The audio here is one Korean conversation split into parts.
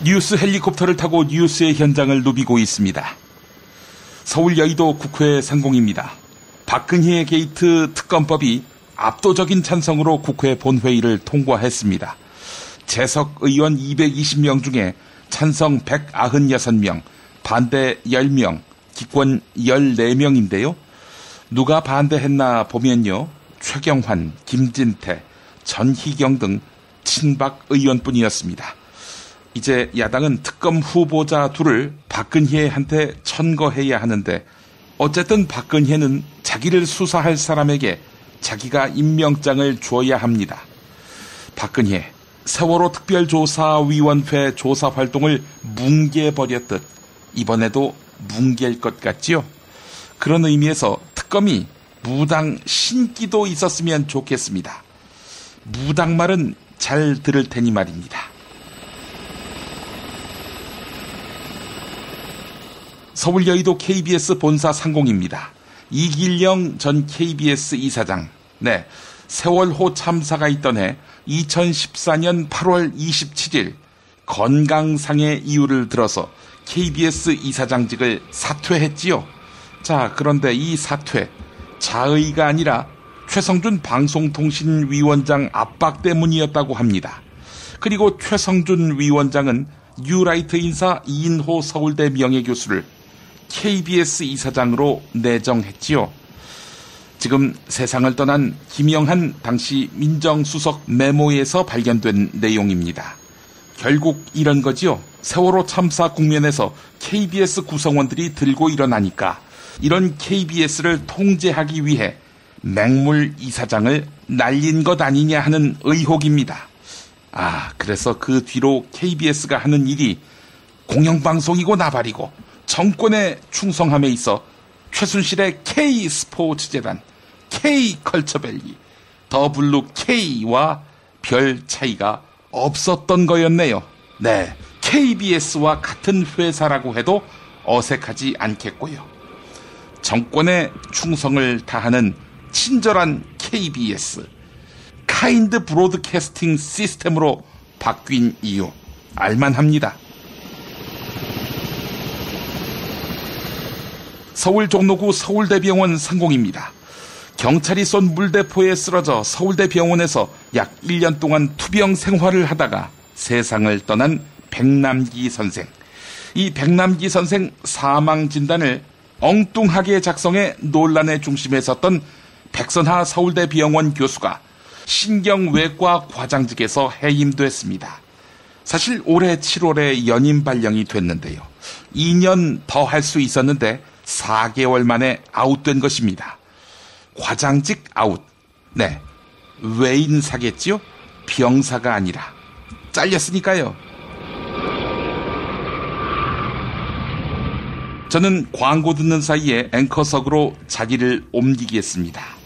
뉴스 헬리콥터를 타고 뉴스의 현장을 누비고 있습니다. 서울 여의도 국회 상공입니다. 박근혜 게이트 특검법이 압도적인 찬성으로 국회 본회의를 통과했습니다. 재석 의원 220명 중에 찬성 196명, 반대 10명, 기권 14명인데요. 누가 반대했나 보면요. 최경환, 김진태, 전희경 등 친박 의원뿐이었습니다. 이제 야당은 특검 후보자 둘을 박근혜한테 천거해야 하는데 어쨌든 박근혜는 자기를 수사할 사람에게 자기가 임명장을 줘야 합니다. 박근혜, 세월호 특별조사위원회 조사 활동을 뭉개버렸듯 이번에도 뭉갤 것 같지요? 그런 의미에서 특검이 무당 신기도 있었으면 좋겠습니다. 무당 말은 잘 들을 테니 말입니다. 서울 여의도 KBS 본사 상공입니다. 이길영 전 KBS 이사장. 네, 세월호 참사가 있던 해 2014년 8월 27일 건강상의 이유를 들어서 KBS 이사장직을 사퇴했지요. 자, 그런데 이 사퇴 자의가 아니라 최성준 방송통신위원장 압박 때문이었다고 합니다. 그리고 최성준 위원장은 뉴라이트 인사 이인호 서울대 명예교수를 KBS 이사장으로 내정했지요. 지금 세상을 떠난 김영한 당시 민정수석 메모에서 발견된 내용입니다. 결국 이런 거지요. 세월호 참사 국면에서 KBS 구성원들이 들고 일어나니까 이런 KBS를 통제하기 위해 맹물 이사장을 날린 것 아니냐 하는 의혹입니다. 그래서 그 뒤로 KBS가 하는 일이 공영방송이고 나발이고 정권의 충성함에 있어 최순실의 K스포츠재단, K컬처밸리, 더블루 K와 별 차이가 없었던 거였네요. 네, KBS와 같은 회사라고 해도 어색하지 않겠고요. 정권의 충성을 다하는 친절한 KBS, 카인드 브로드캐스팅 시스템으로 바뀐 이유 알만합니다. 서울 종로구 서울대병원 상공입니다. 경찰이 쏜 물대포에 쓰러져 서울대병원에서 약 1년 동안 투병 생활을 하다가 세상을 떠난 백남기 선생. 이 백남기 선생 사망 진단을 엉뚱하게 작성해 논란의 중심에 섰던 백선하 서울대병원 교수가 신경외과 과장직에서 해임됐습니다. 사실 올해 7월에 연임 발령이 됐는데요. 2년 더 할 수 있었는데 4개월 만에 아웃된 것입니다. 과장직 아웃. 네, 외인사겠지요? 병사가 아니라. 잘렸으니까요. 저는 광고 듣는 사이에 앵커석으로 자리를 옮기겠습니다.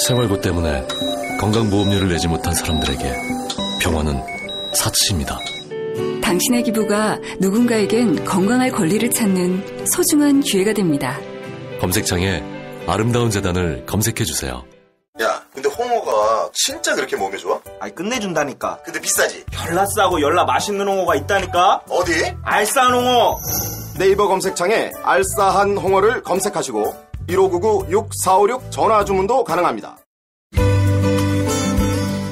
생활고 때문에 건강보험료를 내지 못한 사람들에게 병원은 사치입니다. 당신의 기부가 누군가에겐 건강할 권리를 찾는 소중한 기회가 됩니다. 검색창에 아름다운 재단을 검색해주세요. 야, 근데 홍어가 진짜 그렇게 몸에 좋아? 아니, 끝내준다니까. 근데 비싸지? 열나 싸고 열나 맛있는 홍어가 있다니까. 어디? 알싸한 홍어. 네이버 검색창에 알싸한 홍어를 검색하시고 1599-6456 전화 주문도 가능합니다.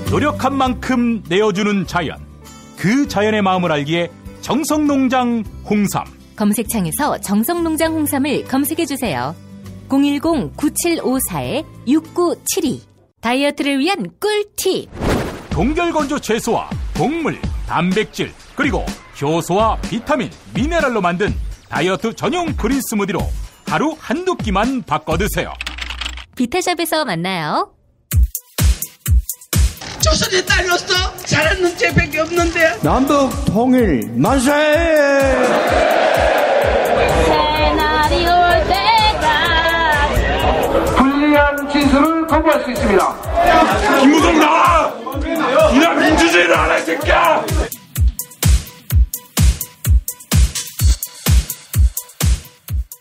노력한 만큼 내어주는 자연. 그 자연의 마음을 알기에 정성농장 홍삼. 검색창에서 정성농장 홍삼을 검색해주세요. 010-9754-6972. 다이어트를 위한 꿀팁. 동결건조 채소와 곡물, 단백질, 그리고 효소와 비타민, 미네랄로 만든 다이어트 전용 그린 스무디로 하루 한두 끼만 바꿔 드세요. 비타샵에서 만나요. 조선에 딸로서 잘하는 죄밖에 없는데. 남북 통일 만세! 새날이 올 때가 불리한 진술을 거부할 수 있습니다. 김무성 나와! 이나 민주주의를 알아, 이 새끼야!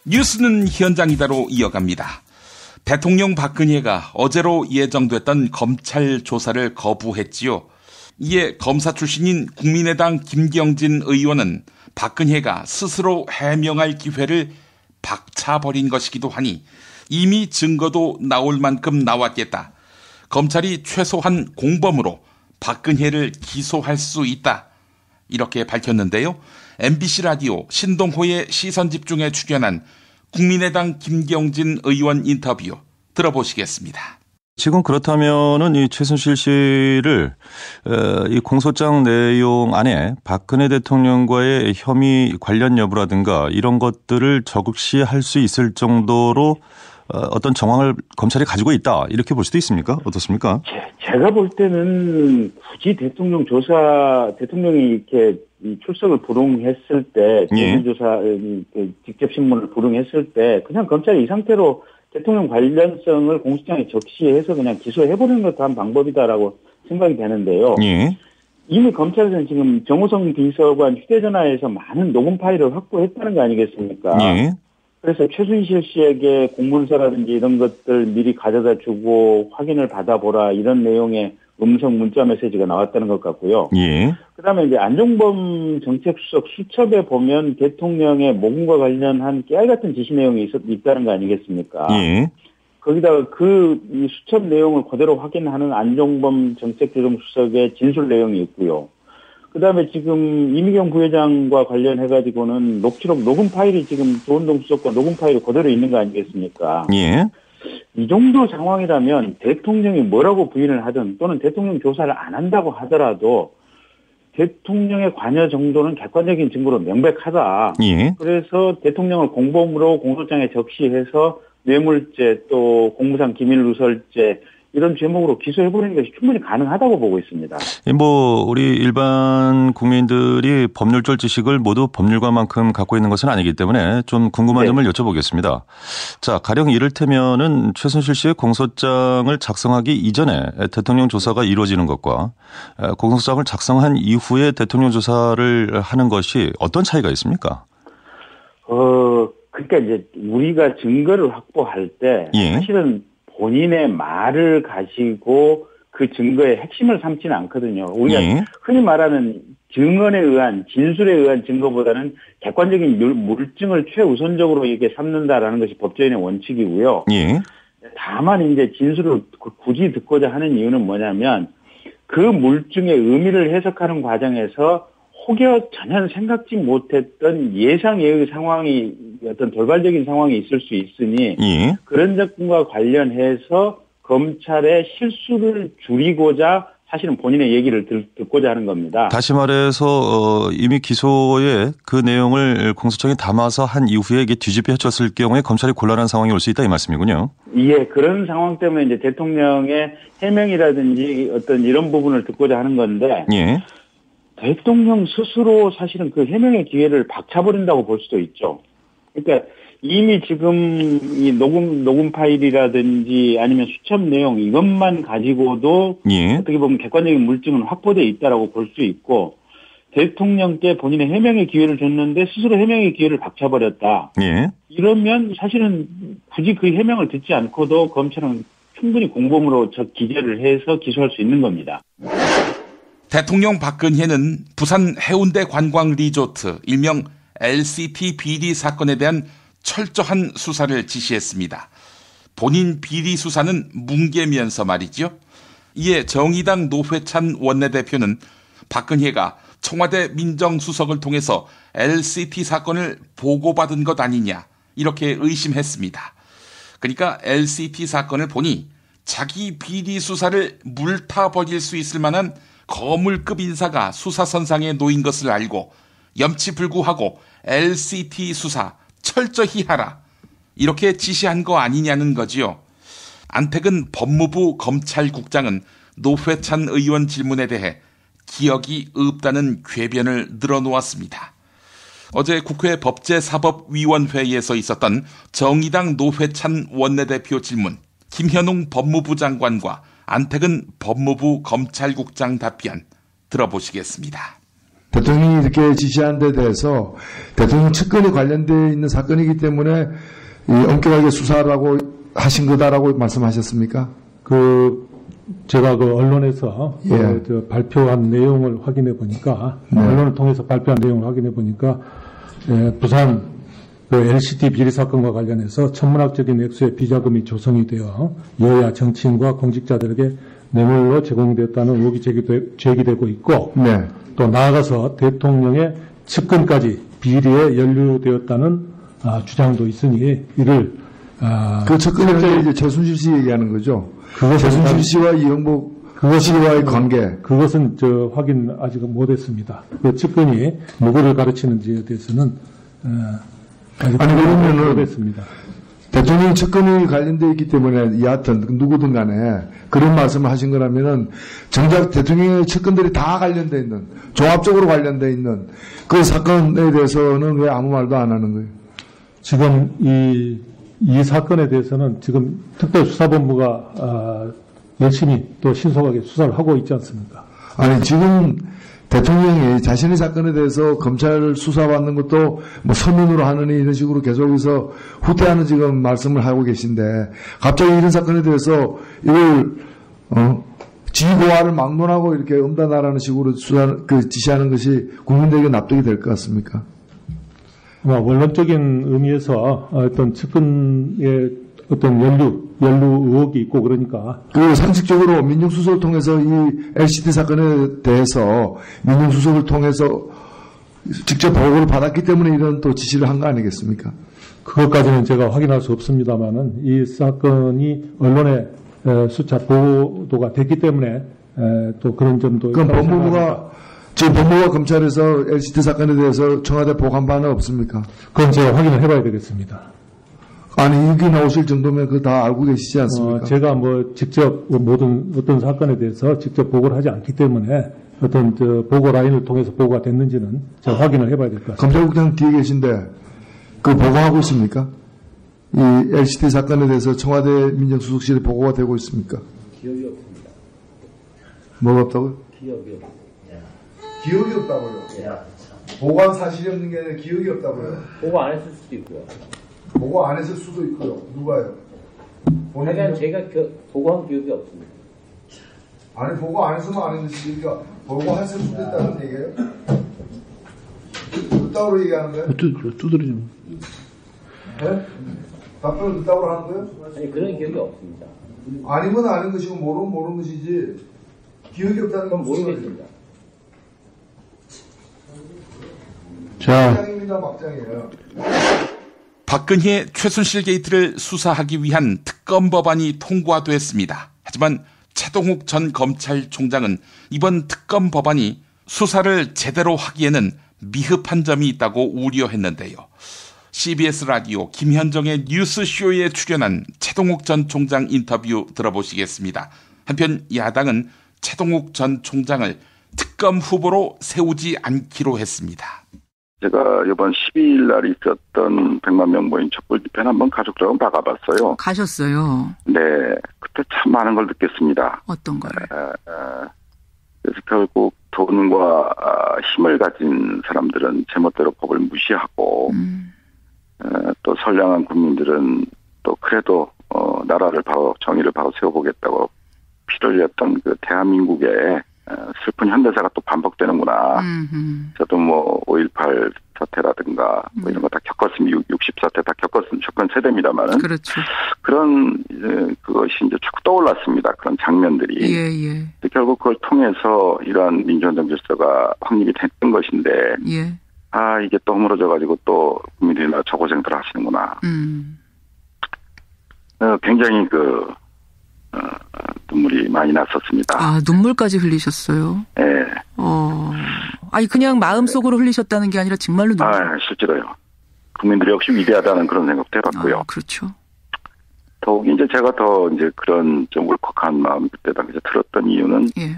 뉴스는 현장이다로 이어갑니다. 대통령 박근혜가 어제로 예정됐던 검찰 조사를 거부했지요. 이에 검사 출신인 국민의당 김경진 의원은 박근혜가 스스로 해명할 기회를 박차버린 것이기도 하니 이미 증거도 나올 만큼 나왔겠다. 검찰이 최소한 공범으로 박근혜를 기소할 수 있다. 이렇게 밝혔는데요. MBC 라디오 신동호의 시선집중에 출연한 국민의당 김경진 의원 인터뷰 들어보시겠습니다. 지금 그렇다면은 이 최순실 씨를 이 공소장 내용 안에 박근혜 대통령과의 혐의 관련 여부라든가 이런 것들을 적시할 수 있을 정도로 어떤 정황을 검찰이 가지고 있다 이렇게 볼 수도 있습니까? 어떻습니까? 제가 볼 때는 굳이 대통령이 이렇게 출석을 불응했을 때, 조사 직접 신문을 불응했을 때 그냥 검찰이 이 상태로 대통령 관련성을 공소장에 적시해서 그냥 기소해버리는 것도 한 방법이다라고 생각이 되는데요. 예. 이미 검찰에서는 지금 정호성 비서관 휴대전화에서 많은 녹음 파일을 확보했다는 거 아니겠습니까? 예. 그래서 최순실 씨에게 공문서라든지 이런 것들 미리 가져다 주고 확인을 받아보라 이런 내용의 음성 문자 메시지가 나왔다는 것 같고요. 예. 그다음에 이제 안종범 정책수석 수첩에 보면 대통령의 모금과 관련한 깨알 같은 지시 내용이 있다는 거 아니겠습니까? 예. 거기다가 이 수첩 내용을 그대로 확인하는 안종범 정책조정수석의 진술 내용이 있고요. 그다음에 지금 이미경 부회장과 관련해가지고는 녹취록 녹음 파일이 지금 조은동 수석과 녹음 파일이 그대로 있는 거 아니겠습니까? 예. 이 정도 상황이라면 대통령이 뭐라고 부인을 하든 또는 대통령 조사를 안 한다고 하더라도 대통령의 관여 정도는 객관적인 증거로 명백하다. 예. 그래서 대통령을 공범으로 공소장에 적시해서 뇌물죄 또 공무상 기밀누설죄 이런 제목으로 기소해버리는 것이 충분히 가능하다고 보고 있습니다. 우리 일반 국민들이 법률적 지식을 모두 법률가만큼 갖고 있는 것은 아니기 때문에 좀 궁금한 점을 여쭤보겠습니다. 자, 가령 이를테면은 최순실 씨의 공소장을 작성하기 이전에 대통령 조사가 이루어지는 것과 공소장을 작성한 이후에 대통령 조사를 하는 것이 어떤 차이가 있습니까? 그러니까 이제 우리가 증거를 확보할 때 사실은 본인의 말을 가지고 그 증거의 핵심을 삼지는 않거든요. 우리가 흔히 말하는 증언에 의한 진술에 의한 증거보다는 객관적인 물증을 최우선적으로 이렇게 삼는다라는 것이 법조인의 원칙이고요. 다만 이제 진술을 굳이 듣고자 하는 이유는 뭐냐면 그 물증의 의미를 해석하는 과정에서 혹여 전혀 생각지 못했던 예상외의 상황이 어떤 돌발적인 상황이 있을 수 있으니 그런 접근과 관련해서 검찰의 실수를 줄이고자 사실은 본인의 얘기를 듣고자 하는 겁니다. 다시 말해서 이미 기소에 그 내용을 공소장에 담아서 한 이후에 이게 뒤집혀졌을 경우에 검찰이 곤란한 상황이 올 수 있다 이 말씀이군요. 예, 그런 상황 때문에 이제 대통령의 해명이라든지 어떤 이런 부분을 듣고자 하는 건데 대통령 스스로 사실은 그 해명의 기회를 박차버린다고 볼 수도 있죠. 그러니까 이미 지금 이 녹음 파일이라든지 아니면 수첩 내용 이것만 가지고도 어떻게 보면 객관적인 물증은 확보되어 있다라고 볼 수 있고 대통령께 본인의 해명의 기회를 줬는데 스스로 해명의 기회를 박차버렸다. 이러면 사실은 굳이 그 해명을 듣지 않고도 검찰은 충분히 공범으로 기재를 해서 기소할 수 있는 겁니다. 대통령 박근혜는 부산 해운대 관광 리조트 일명 LCT 비리 사건에 대한 철저한 수사를 지시했습니다. 본인 비리 수사는 뭉개면서 말이죠. 이에 정의당 노회찬 원내대표는 박근혜가 청와대 민정수석을 통해서 LCT 사건을 보고받은 것 아니냐 이렇게 의심했습니다. 그러니까 LCT 사건을 보니 자기 비리 수사를 물타버릴 수 있을 만한 거물급 인사가 수사선상에 놓인 것을 알고 염치불구하고 LCT 수사 철저히 하라 이렇게 지시한 거 아니냐는 거지요. 안택은 법무부 검찰국장은 노회찬 의원 질문에 대해 기억이 없다는 궤변을 늘어놓았습니다. 어제 국회 법제사법위원회에서 있었던 정의당 노회찬 원내대표 질문, 김현웅 법무부 장관과 안택은 법무부 검찰국장 답변 들어보시겠습니다. 대통령이 이렇게 지시한 데 대해서 대통령 측근이 관련되어 있는 사건이기 때문에 엄격하게 수사라고 하신 거다라고 말씀하셨습니까? 제가 언론에서 발표한 내용을 확인해 보니까 언론을 통해서 발표한 내용을 확인해 보니까 부산 LCT 비리 사건과 관련해서 천문학적인 액수의 비자금이 조성이 되어 여야 정치인과 공직자들에게 뇌물로 제공되었다는 의혹이 제기되고 있고 또 나아가서 대통령의 측근까지 비리에 연루되었다는 주장도 있으니 이를 그 측근은 이제 최순실 씨 얘기하는 거죠. 최순실 씨와 이영복 씨와의 관계. 그것은 확인 아직 못했습니다. 그 측근이 누구를 가르치는지에 대해서는 그러면은 못했습니다. 대통령 측근이 관련되어 있기 때문에 여하튼 누구든 간에 그런 말씀을 하신 거라면은 정작 대통령의 측근들이 다 관련되어 있는 종합적으로 관련되어 있는 그 사건에 대해서는 왜 아무 말도 안 하는 거예요? 지금 이 사건에 대해서는 지금 특별수사본부가 열심히 또 신속하게 수사를 하고 있지 않습니까? 아니 지금 대통령이 자신의 사건에 대해서 검찰 수사받는 것도 뭐 서면으로 하느니 이런 식으로 계속해서 후퇴하는 지금 말씀을 하고 계신데 갑자기 이런 사건에 대해서 이걸 지고화를 막론하고 이렇게 엄단하라는 식으로 지시하는 것이 국민들에게 납득이 될 것 같습니까? 원론적인 의미에서 어떤 측근의 어떤 연루 의혹이 있고 그러니까. 상식적으로 민정수석을 통해서 이 LCT 사건에 대해서 민정수석을 통해서 직접 보고를 받았기 때문에 이런 또 지시를 한 거 아니겠습니까? 그것까지는 제가 확인할 수 없습니다만은 이 사건이 언론에 수차 보도가 됐기 때문에 또 그런 점도. 그럼 법무부가 검찰에서 LCT 사건에 대해서 청와대 보고한 바는 없습니까? 그건 제가 확인을 해봐야 되겠습니다. 아니, 여기 나오실 정도면 그거 다 알고 계시지 않습니까? 제가 직접 어떤 사건에 대해서 직접 보고를 하지 않기 때문에 어떤 보고 라인을 통해서 보고가 됐는지는 제가 확인을 해봐야 될 것 같습니다. 검찰국장 뒤에 계신데 그 보고하고 있습니까? 이 LCT 사건에 대해서 청와대 민정수석실에 보고가 되고 있습니까? 기억이 없습니다. 뭐가 없다고요? 기억이 없습니다. 기억이 없다고요? 보고한 사실이 없는 게 아니라 기억이 없다고요? 보고 안 했을 수도 있고요. 보고 안 했을 수도 있고요. 누가요? 하여간 제가 보고한 기억이 없습니다. 아니, 보고 안 했으면 안 했으니까 보고했을 수도 있다는 얘기예요? 그따구로 얘기하는 거예요? 두드리죠. 네? 답변을 그따구로 하는 거예요? 아니, 그런 기억이 없습니다. 아니면 아닌 것이고 모르면 모르는 것이지 기억이 없다는 건 모르겠습니다. 막장입니다. 막장이에요. 박근혜 최순실 게이트를 수사하기 위한 특검 법안이 통과됐습니다. 하지만 최동욱 전 검찰총장은 이번 특검 법안이 수사를 제대로 하기에는 미흡한 점이 있다고 우려했는데요. CBS 라디오 김현정의 뉴스쇼에 출연한 최동욱 전 총장 인터뷰 들어보시겠습니다. 한편 야당은 최동욱 전 총장을 특검 후보로 세우지 않기로 했습니다. 제가 이번 12일 날 있었던 100만 명 모임 촛불 집회는 한번 가족들하고 나가봤어요. 가셨어요? 네. 그때 참 많은 걸 느꼈습니다. 어떤 거요? 그래서 결국 돈과 힘을 가진 사람들은 제멋대로 법을 무시하고 또 선량한 국민들은 또 그래도 나라를 바로 정의를 바로 세워보겠다고 피를 흘렸던 그 대한민국의 슬픈 현대사가 또 반복되는구나. 저도 5.18 사태라든가 이런 거 다 겪었습니다. 60 사태 다 겪은 세대입니다만은. 그렇죠. 그런 그것이 이제 자꾸 떠올랐습니다. 그런 장면들이. 예. 결국 그걸 통해서 이러한 민주헌정 질서가 확립이 됐던 것인데. 예. 이게 또 허물어져가지고 또 국민들이 저 고생들 하시는구나. 굉장히 눈물이 많이 났었습니다. 눈물까지 흘리셨어요? 네. 아니, 그냥 마음속으로 흘리셨다는 게 아니라 정말로 눈물. 실제로요. 국민들이 역시 위대하다는 그런 생각도 해봤고요. 그렇죠. 더욱 이제 제가 더 이제 그런 좀 울컥한 마음 그때 당시에 들었던 이유는. 예.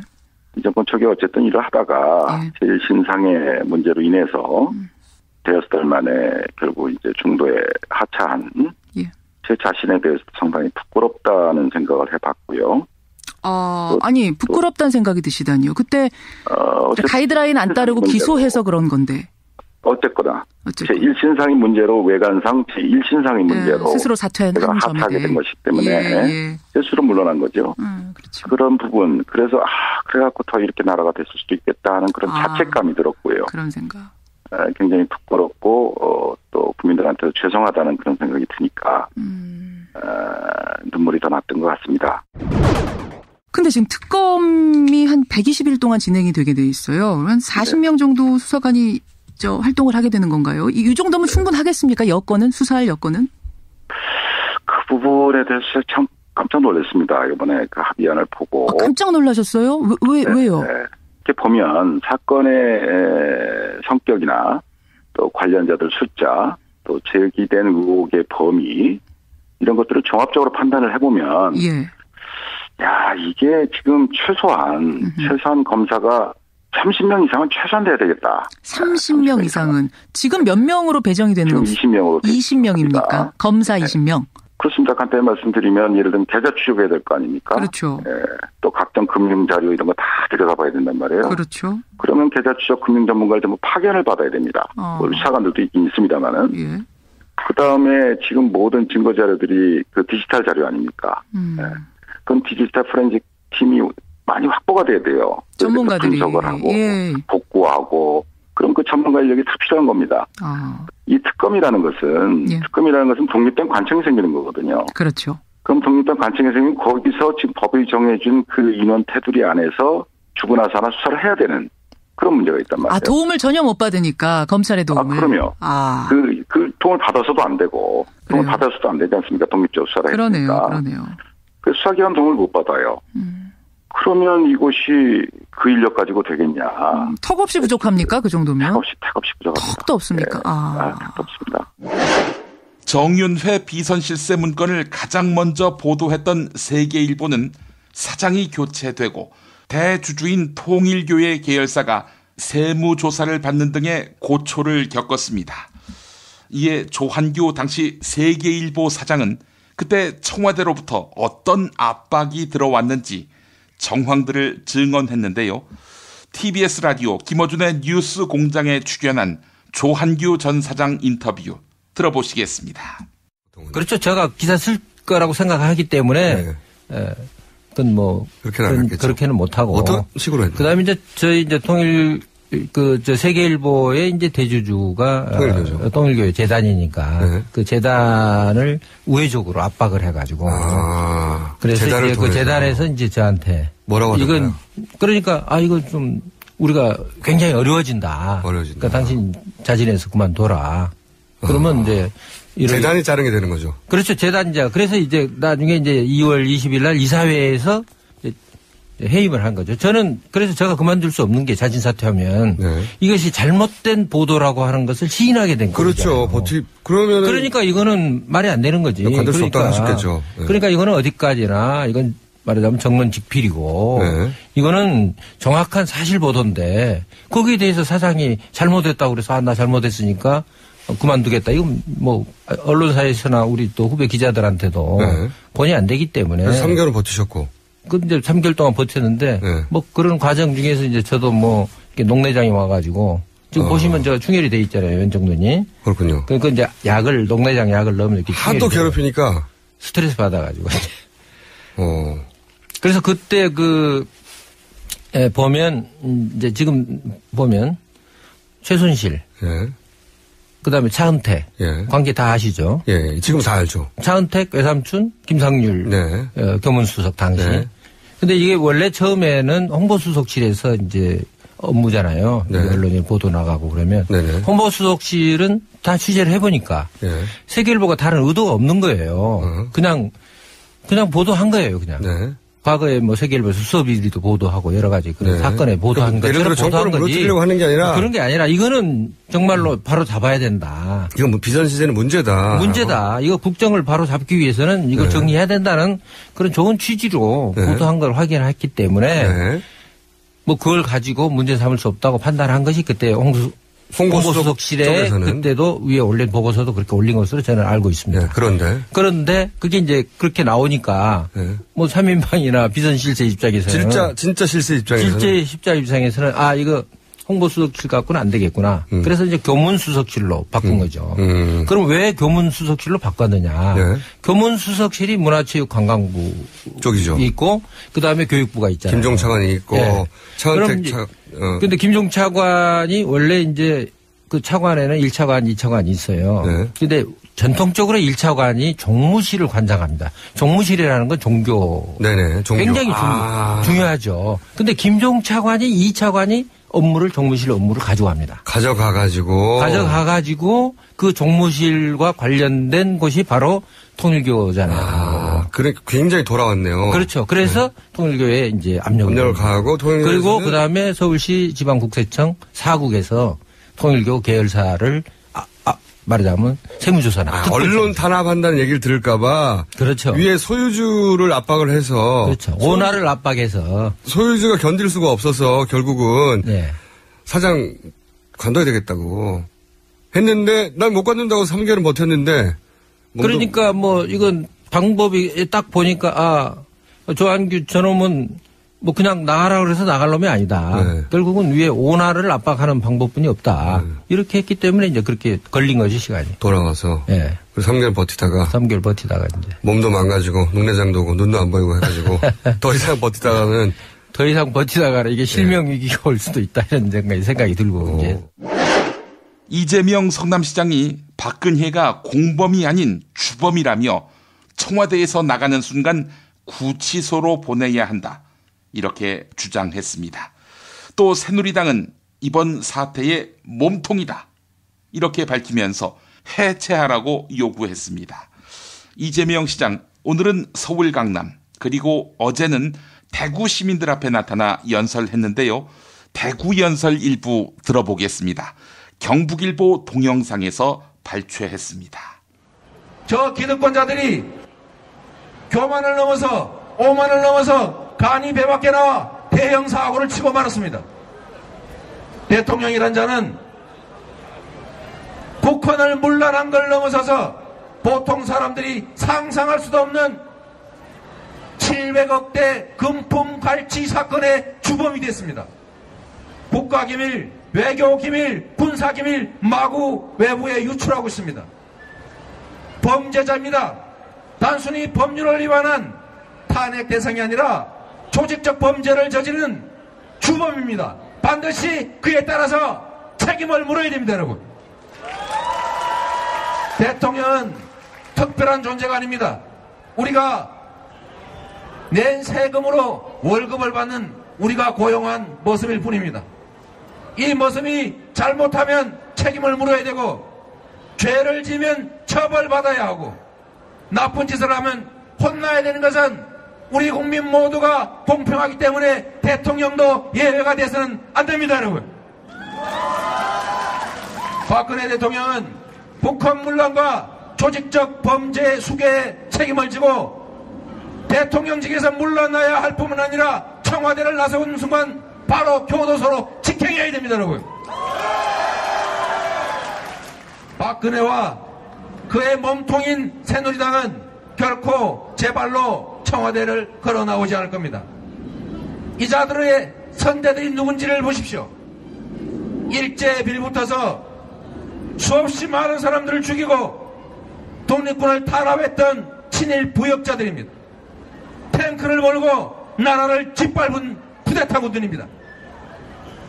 이 정권 초기에 어쨌든 일을 하다가 제일 신상의 문제로 인해서 대여섯 달 만에 결국 이제 중도에 하차한 제 자신에 대해서 상당히 부끄럽다는 생각을 해봤고요. 아니 부끄럽다는 생각이 드시다니요. 그때 가이드라인 안 따르고 기소해서 그런 건데. 어쨌거나 제1신상의 문제로 외관상 제1신상의 문제로 스스로 사퇴하게 된 것이기 때문에 스스로 물러난 거죠. 그렇죠. 그런 부분 그래서 그래갖고 더 이렇게 나라가 됐을 수도 있겠다 하는 그런 자책감이 들었고요. 그런 생각. 굉장히 부끄럽고 또 국민들한테도 죄송하다는 그런 생각이 드니까 눈물이 더 났던 것 같습니다. 근데 지금 특검이 한 120일 동안 진행이 되게 돼 있어요. 한 40명 정도 수사관이 활동을 하게 되는 건가요? 이 정도면 충분하겠습니까? 여건은? 수사할 여건은? 그 부분에 대해서 참 깜짝 놀랐습니다. 이번에 그 합의안을 보고. 깜짝 놀라셨어요? 왜요? 이렇게 보면 사건의 성격이나 또 관련자들 숫자 또 제기된 의혹의 범위 이런 것들을 종합적으로 판단을 해보면 이게 지금 최소한 검사가 30명 이상은 최소한 돼야 되겠다. 30명 이상은. 지금 몇 명으로 배정이 되는 겁니까? 20명으로. 20명입니까? 검사 20명. 그렇습니다. 간단히 말씀드리면 예를 들면 계좌 추적해야 될 거 아닙니까? 그렇죠. 또 각종 금융자료 이런 거 다 들여다봐야 된단 말이에요. 그렇죠. 그러면 계좌 추적 금융 전문가를 좀 파견을 받아야 됩니다. 수사관들도 있긴 있습니다만은. 그다음에 지금 모든 증거 자료들이 그 디지털 자료 아닙니까? 그럼 디지털 포렌식 팀이 많이 확보가 돼야 돼요. 전문가들이. 분석을 하고 복구하고 그럼 그 전문가 인력이 다 필요한 겁니다. 이 특검이라는 것은 독립된 관청이 생기는 거거든요. 그렇죠. 그럼 독립된 관청이 생기면 거기서 지금 법이 정해준 그 인원 테두리 안에서 죽고 나서 하나 수사를 해야 되는 그런 문제가 있단 말이에요. 도움을 전혀 못 받으니까 검찰의 도움을. 그럼요. 그 도움을 받아서도 안 되고 도움을 받아서도 안 되지 않습니까? 독립적으로 수사를 했으니까. 그러네요. 그 수사기관 도움을 못 받아요. 그러면 이곳이 그 인력 가지고 되겠냐. 턱없이 부족합니까? 그 정도면? 턱없이 부족합니다. 턱도 없습니까? 턱도 없습니다. 정윤회 비선실세 문건을 가장 먼저 보도했던 세계일보는 사장이 교체되고 대주주인 통일교회 계열사가 세무조사를 받는 등의 고초를 겪었습니다. 이에 조한규 당시 세계일보 사장은 그때 청와대로부터 어떤 압박이 들어왔는지 정황들을 증언했는데요. TBS 라디오 김어준의 뉴스 공장에 출연한 조한규 전 사장 인터뷰 들어보시겠습니다. 그렇죠. 제가 기사 쓸 거라고 생각하기 때문에 그건 그렇게는 못하고 어떤 식으로 했나요? 그다음에 저희 통일 세계일보의 이제 대주주가 통일교회 재단이니까 그 재단을 우회적으로 압박을 해가지고 그래서 이제 그 재단에서 이제 저한테 뭐라고 하던가요? 그러니까 이거 좀 우리가 굉장히 어려워진다. 그러니까 당신 자진해서 그만둬라. 그러면 이제 재단이 자른 게 되는 거죠. 그렇죠. 재단자. 그래서 이제 나중에 이제 2월 20일 날 이사회에서 해임을 한 거죠. 저는 그래서 제가 그만둘 수 없는 게 자진 사퇴하면 이것이 잘못된 보도라고 하는 것을 시인하게 된 거죠. 그렇죠. 그러니까 이거는 말이 안 되는 거지. 관둘 수 없다고 하셨겠죠. 그러니까 이거는 어디까지나 이건 말하자면 정론직필이고 이거는 정확한 사실 보도인데 거기에 대해서 사장이 잘못했다고 그래서 나 잘못했으니까 그만두겠다. 이건 뭐 언론사에서나 우리 또 후배 기자들한테도 본의 안 되기 때문에 3개월은 버티셨고. 근데 3개월 동안 버텼는데 뭐 그런 과정 중에서 이제 저도 뭐 이렇게 농내장이 와가지고 지금 보시면 저 충혈이 돼 있잖아요. 왼쪽 눈이. 그렇군요. 그러니까 이제 농내장 약을 넣으면 이렇게 하도 괴롭히니까 스트레스 받아가지고. 그래서 그때 보면 이제 지금 보면 최순실. 그다음에 차은택 관계 다 아시죠? 지금 다 알죠. 차은택 외삼촌 김상률 교문수석 당시. 근데 이게 원래 처음에는 홍보수석실에서 이제 업무잖아요. 언론에 보도 나가고 그러면 홍보수석실은 다 취재를 해보니까 세계일보가 다른 의도가 없는 거예요. 그냥 보도한 거예요. 그냥. 과거에 뭐 세계일보에서 수업일리도 보도하고 여러 가지 그런 사건에 보도한 것처럼 예를 들어 보도한 정권을 거지. 무너뜨리려고 하는 게 아니라 그런 게 아니라 이거는 정말로 바로 잡아야 된다. 이건 뭐 비선실세는 문제다. 이거 국정을 바로 잡기 위해서는 이거 정리해야 된다는 그런 좋은 취지로 보도한 걸 확인했기 때문에 뭐 그걸 가지고 문제 삼을 수 없다고 판단한 것이 그때 홍보수석실에 그때도 위에 올린 보고서도 그렇게 올린 것으로 저는 알고 있습니다. 네, 그런데 그게 이제 그렇게 나오니까 뭐 3인방이나 비선실세 입장에서는 진짜 실세 입장에서는 실제 입장에서는 이거 홍보수석실 갖고는 안 되겠구나. 그래서 이제 교문수석실로 바꾼 거죠. 그럼 왜 교문수석실로 바꿨느냐. 교문수석실이 문화체육관광부 쪽이죠. 있고 그다음에 교육부가 있잖아요. 김종차관이 있고 차은택 근데 김종차관이 원래 이제 그 차관에는 1차관, 2차관이 있어요. 근데 전통적으로 1차관이 종무실을 관장합니다. 종무실이라는 건 종교. 굉장히 중요하죠. 근데 김종차관이 2차관이 종무실 업무를 가져갑니다. 가져가가지고 그 종무실과 관련된 곳이 바로 통일교잖아요. 그래 굉장히 돌아왔네요. 그렇죠. 그래서 통일교에 이제 압력을 가하고 그리고 그 다음에 서울시 지방국세청 사국에서 통일교 계열사를 말하자면 세무조사나 언론 탄압한다는 얘기를 들을까봐 그렇죠. 위에 소유주를 압박을 해서 그렇죠. 오너를 압박해서 소유주가 견딜 수가 없어서 결국은 사장 관둬야 되겠다고 했는데 난 못 관둔다고 3개월은 버텼는데 그러니까 뭐 이건 방법이 딱 보니까 조한규 저놈은 뭐 그냥 나가라 그래서 나갈 놈이 아니다. 결국은 위에 오너를 압박하는 방법뿐이 없다. 이렇게 했기 때문에 이제 그렇게 걸린 거지 시간이. 돌아와서. 그래서 3개월 버티다가 이제 몸도 망가지고 눈내장도 오고 눈도 안 보이고 해가지고 더 이상 버티다가는 이게 실명 위기가 올 수도 있다 이런 생각이 들고 이제. 이재명 성남시장이 박근혜가 공범이 아닌 주범이라며 청와대에서 나가는 순간 구치소로 보내야 한다. 이렇게 주장했습니다. 또 새누리당은 이번 사태의 몸통이다. 이렇게 밝히면서 해체하라고 요구했습니다. 이재명 시장 오늘은 서울 강남 그리고 어제는 대구 시민들 앞에 나타나 연설했는데요. 대구 연설 일부 들어보겠습니다. 경북일보 동영상에서 발췌했습니다. 저 기득권자들이 교만을 넘어서 오만을 넘어서 간이 배 밖에 나와 대형 사고를 치고 말았습니다. 대통령이란 자는 국헌을 문란한 걸 넘어서서 보통 사람들이 상상할 수도 없는 700억대 금품 갈취 사건의 주범이 됐습니다. 국가기밀, 외교기밀, 군사기밀 마구 외부에 유출하고 있습니다. 범죄자입니다. 단순히 법률을 위반한 탄핵 대상이 아니라 조직적 범죄를 저지르는 주범입니다. 반드시 그에 따라서 책임을 물어야 됩니다, 여러분. 대통령은 특별한 존재가 아닙니다. 우리가 낸 세금으로 월급을 받는 우리가 고용한 모습일 뿐입니다. 이 모습이 잘못하면 책임을 물어야 되고 죄를 지면 처벌받아야 하고 나쁜 짓을 하면 혼나야 되는 것은 우리 국민 모두가 공평하기 때문에 대통령도 예외가 돼서는 안 됩니다, 여러분. 박근혜 대통령은 북한 문란과 조직적 범죄 수괴에 책임을 지고 대통령직에서 물러나야 할 뿐만 아니라 청와대를 나서는 순간 바로 교도소로 직행해야 됩니다, 여러분. 박근혜와 그의 몸통인 새누리당은 결코 제 발로 청와대를 걸어 나오지 않을 겁니다. 이 자들의 선대들이 누군지를 보십시오. 일제에 빌붙어서 수없이 많은 사람들을 죽이고 독립군을 탄압했던 친일 부역자들입니다. 탱크를 몰고 나라를 짓밟은 부대타군들입니다.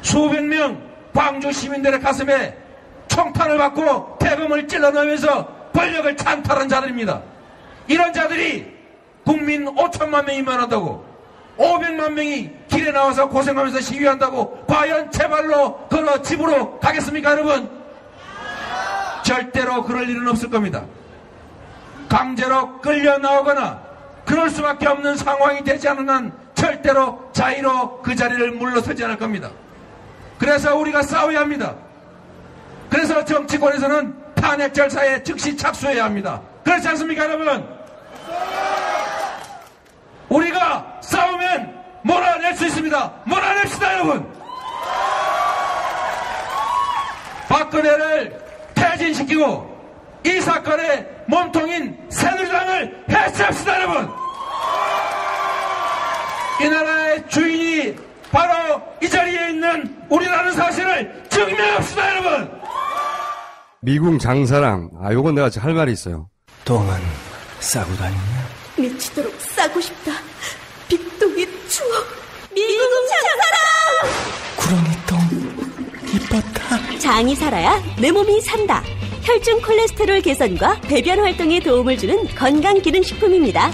수백 명 광주 시민들의 가슴에 총탄을 받고 대검을 찔러넣으면서 권력을 찬탈한 자들입니다. 이런 자들이 국민 5천만 명이 면한다고 500만 명이 길에 나와서 고생하면서 시위한다고 과연 제 발로 걸어 집으로 가겠습니까, 여러분? 절대로 그럴 일은 없을 겁니다. 강제로 끌려 나오거나 그럴 수밖에 없는 상황이 되지 않은 한 절대로 자의로 그 자리를 물러서지 않을 겁니다. 그래서 우리가 싸워야 합니다. 그래서 정치권에서는 탄핵 절차에 즉시 착수해야 합니다. 그렇지 않습니까, 여러분? 우리가 싸우면 몰아낼 수 있습니다. 몰아냅시다, 여러분. 박근혜를 퇴진시키고 이 사건의 몸통인 새누리당을 해체합시다, 여러분. 이 나라의 주인이 바로 이 자리에 있는 우리라는 사실을 증명합시다, 여러분. 미궁 장사랑, 요건 내가 할 말이 있어요. 똥은 싸고 다니냐? 미치도록 싸고 싶다. 빅동의 추억. 미궁 장사랑! 구렁이 똥 이뻤다. 장이 살아야 내 몸이 산다. 혈중 콜레스테롤 개선과 배변 활동에 도움을 주는 건강기능식품입니다.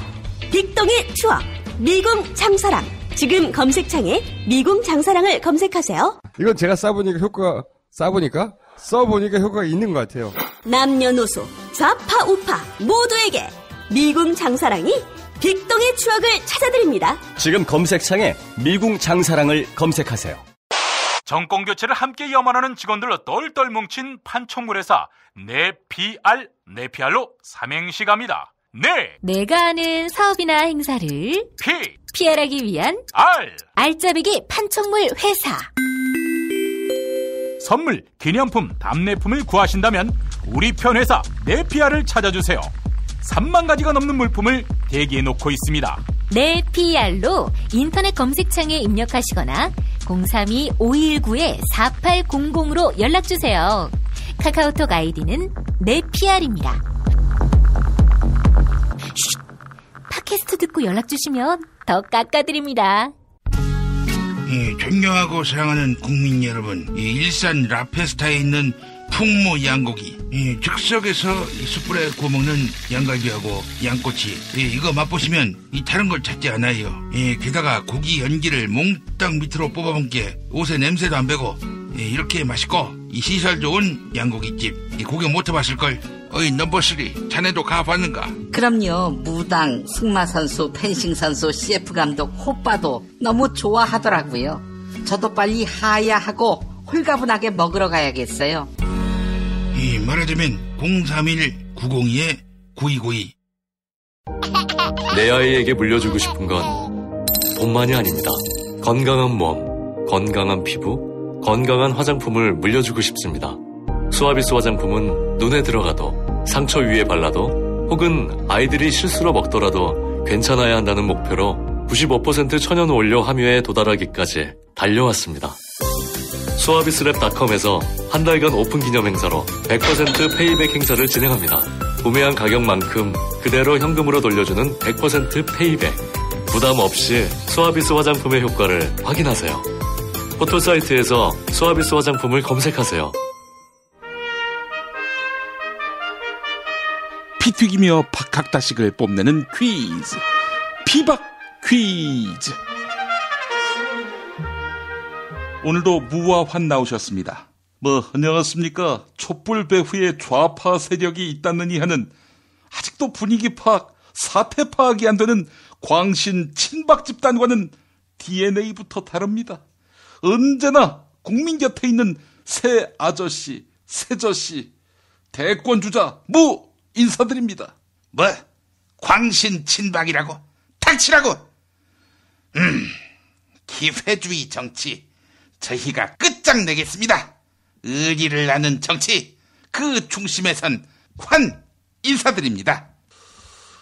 빅동의 추억. 미궁 장사랑. 지금 검색창에 미궁 장사랑을 검색하세요. 이건 제가 써보니까 효과가 있는 것 같아요. 남녀노소, 좌파, 우파 모두에게 미궁 장사랑이 빅동의 추억을 찾아드립니다. 지금 검색창에 미궁 장사랑을 검색하세요. 정권 교체를 함께 염원하는 직원들로 똘똘 뭉친 판촉물회사 네피알로 삼행시 갑니다. 내가 아는 사업이나 행사를 PR하기 위한 알짜배기 판촉물 회사. 선물, 기념품, 답례품을 구하신다면 우리 편 회사 네피알을 찾아주세요. 3만 가지가 넘는 물품을 대기해 놓고 있습니다. 네피알로 인터넷 검색창에 입력하시거나 032-519-4800으로 연락주세요. 카카오톡 아이디는 네피알입니다. 팟캐스트 듣고 연락주시면 더 깎아드립니다. 존경하고 사랑하는 국민 여러분, 일산 라페스타에 있는 풍무 양고기, 즉석에서 숯불에 구워먹는 양갈비하고 양꼬치, 이거 맛보시면 다른 걸 찾지 않아요. 게다가 고기 연기를 몽땅 밑으로 뽑아본 게 옷에 냄새도 안 배고 이렇게 맛있고 시설 좋은 양고기집, 고기 못 해봤을걸. 어이 넘버3, 자네도 가봤는가? 그럼요. 무당, 승마선수, 펜싱선수, CF감독, 호빠도 너무 좋아하더라고요. 저도 빨리 하야하고 홀가분하게 먹으러 가야겠어요. 말하자면 031-902-9292. 내 아이에게 물려주고 싶은 건 돈만이 아닙니다. 건강한 몸, 건강한 피부, 건강한 화장품을 물려주고 싶습니다. 수아비스 화장품은 눈에 들어가도, 상처 위에 발라도, 혹은 아이들이 실수로 먹더라도 괜찮아야 한다는 목표로 95% 천연 원료 함유에 도달하기까지 달려왔습니다. 수아비스랩닷컴에서 한 달간 오픈 기념 행사로 100% 페이백 행사를 진행합니다. 구매한 가격만큼 그대로 현금으로 돌려주는 100% 페이백. 부담 없이 수아비스 화장품의 효과를 확인하세요. 포털사이트에서 수아비스 화장품을 검색하세요. 피 튀기며 박학다식을 뽐내는 퀴즈, 피박 퀴즈. 오늘도 무화환 나오셨습니다. 안녕하십니까. 촛불 배후에 좌파 세력이 있다느니 하는 아직도 분위기 파악, 사태 파악이 안 되는 광신 친박 집단과는 DNA부터 다릅니다. 언제나 국민 곁에 있는 새 아저씨, 새저씨, 대권주자 인사드립니다. 광신 친박이라고? 닥치라고! 기회주의 정치, 저희가 끝장내겠습니다. 의리를 아는 정치, 그 중심에선 인사드립니다.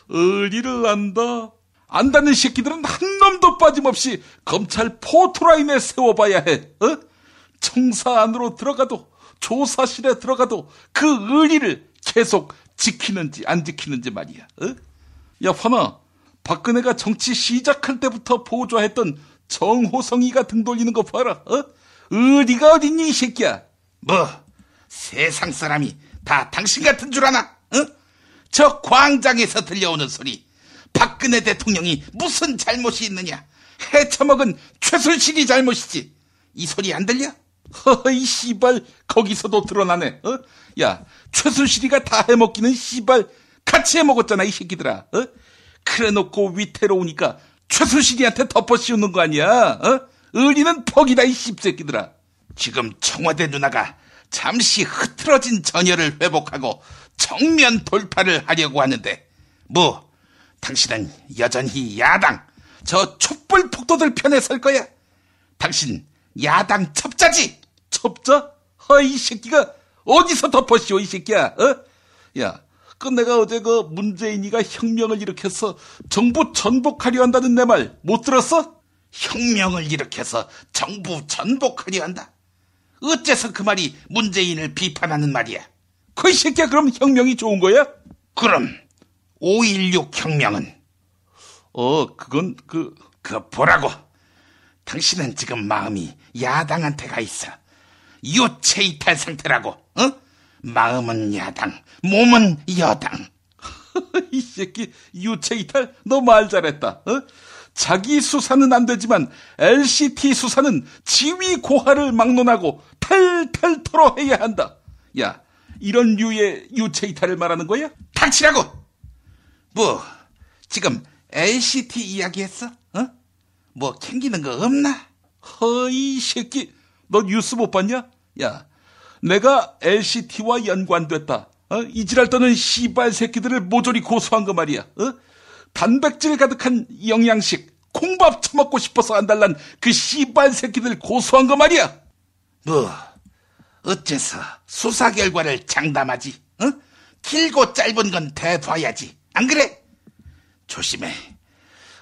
의리를 안다? 안다는 새끼들은 한 놈도 빠짐없이 검찰 포토라인에 세워봐야 해. 청사 안으로 들어가도, 조사실에 들어가도 그 의리를 계속 지키는지 안 지키는지 말이야. 야, 환아, 박근혜가 정치 시작할 때부터 보좌했던 정호성이가 등 돌리는 거 봐라. 의리가 어딨니 이 새끼야? 세상 사람이 다 당신 같은 줄 아나? 저 광장에서 들려오는 소리, 박근혜 대통령이 무슨 잘못이 있느냐? 해쳐먹은 최순실이 잘못이지. 이 소리 안 들려? 이 씨발, 거기서도 드러나네. 야, 최순실이가 다 해먹기는 씨발 같이 해먹었잖아 이 새끼들아. 그래놓고 위태로우니까 최순실이한테 덮어씌우는 거 아니야? 의리는 퍽이다 이 씹새끼들아. 지금 청와대 누나가 잠시 흐트러진 전열을 회복하고 정면 돌파를 하려고 하는데 당신은 여전히 야당, 저 촛불 폭도들 편에 설 거야? 당신 야당 첩자지? 첩자? 이 새끼가 어디서 덮었시오, 이 새끼야? 야, 내가 어제 문재인이가 혁명을 일으켜서 정부 전복하려 한다는 내 말 못 들었어? 혁명을 일으켜서 정부 전복하려 한다? 어째서 그 말이 문재인을 비판하는 말이야? 이 새끼야, 그럼 혁명이 좋은 거야? 그럼 5.16 혁명은? 그건 보라고. 당신은 지금 마음이 야당한테 가 있어. 유체 이탈 상태라고. 마음은 야당, 몸은 여당. 이 새끼 유체 이탈? 너 말 잘했다. 자기 수사는 안 되지만 LCT 수사는 지위 고하를 막론하고 탈탈 털어해야 한다. 야, 이런 류의 유체 이탈을 말하는 거야? 닥치라고. 지금 LCT 이야기했어? 뭐 캥기는 거 없나? 이 새끼, 너 뉴스 못 봤냐? 야, 내가 LCT와 연관됐다. 이 지랄 떠는 씨발 새끼들을 모조리 고소한 거 말이야. 단백질 가득한 영양식 콩밥 처먹고 싶어서 안달난 그 씨발 새끼들 고소한 거 말이야. 어째서 수사 결과를 장담하지? 길고 짧은 건 대봐야지. 안 그래? 조심해.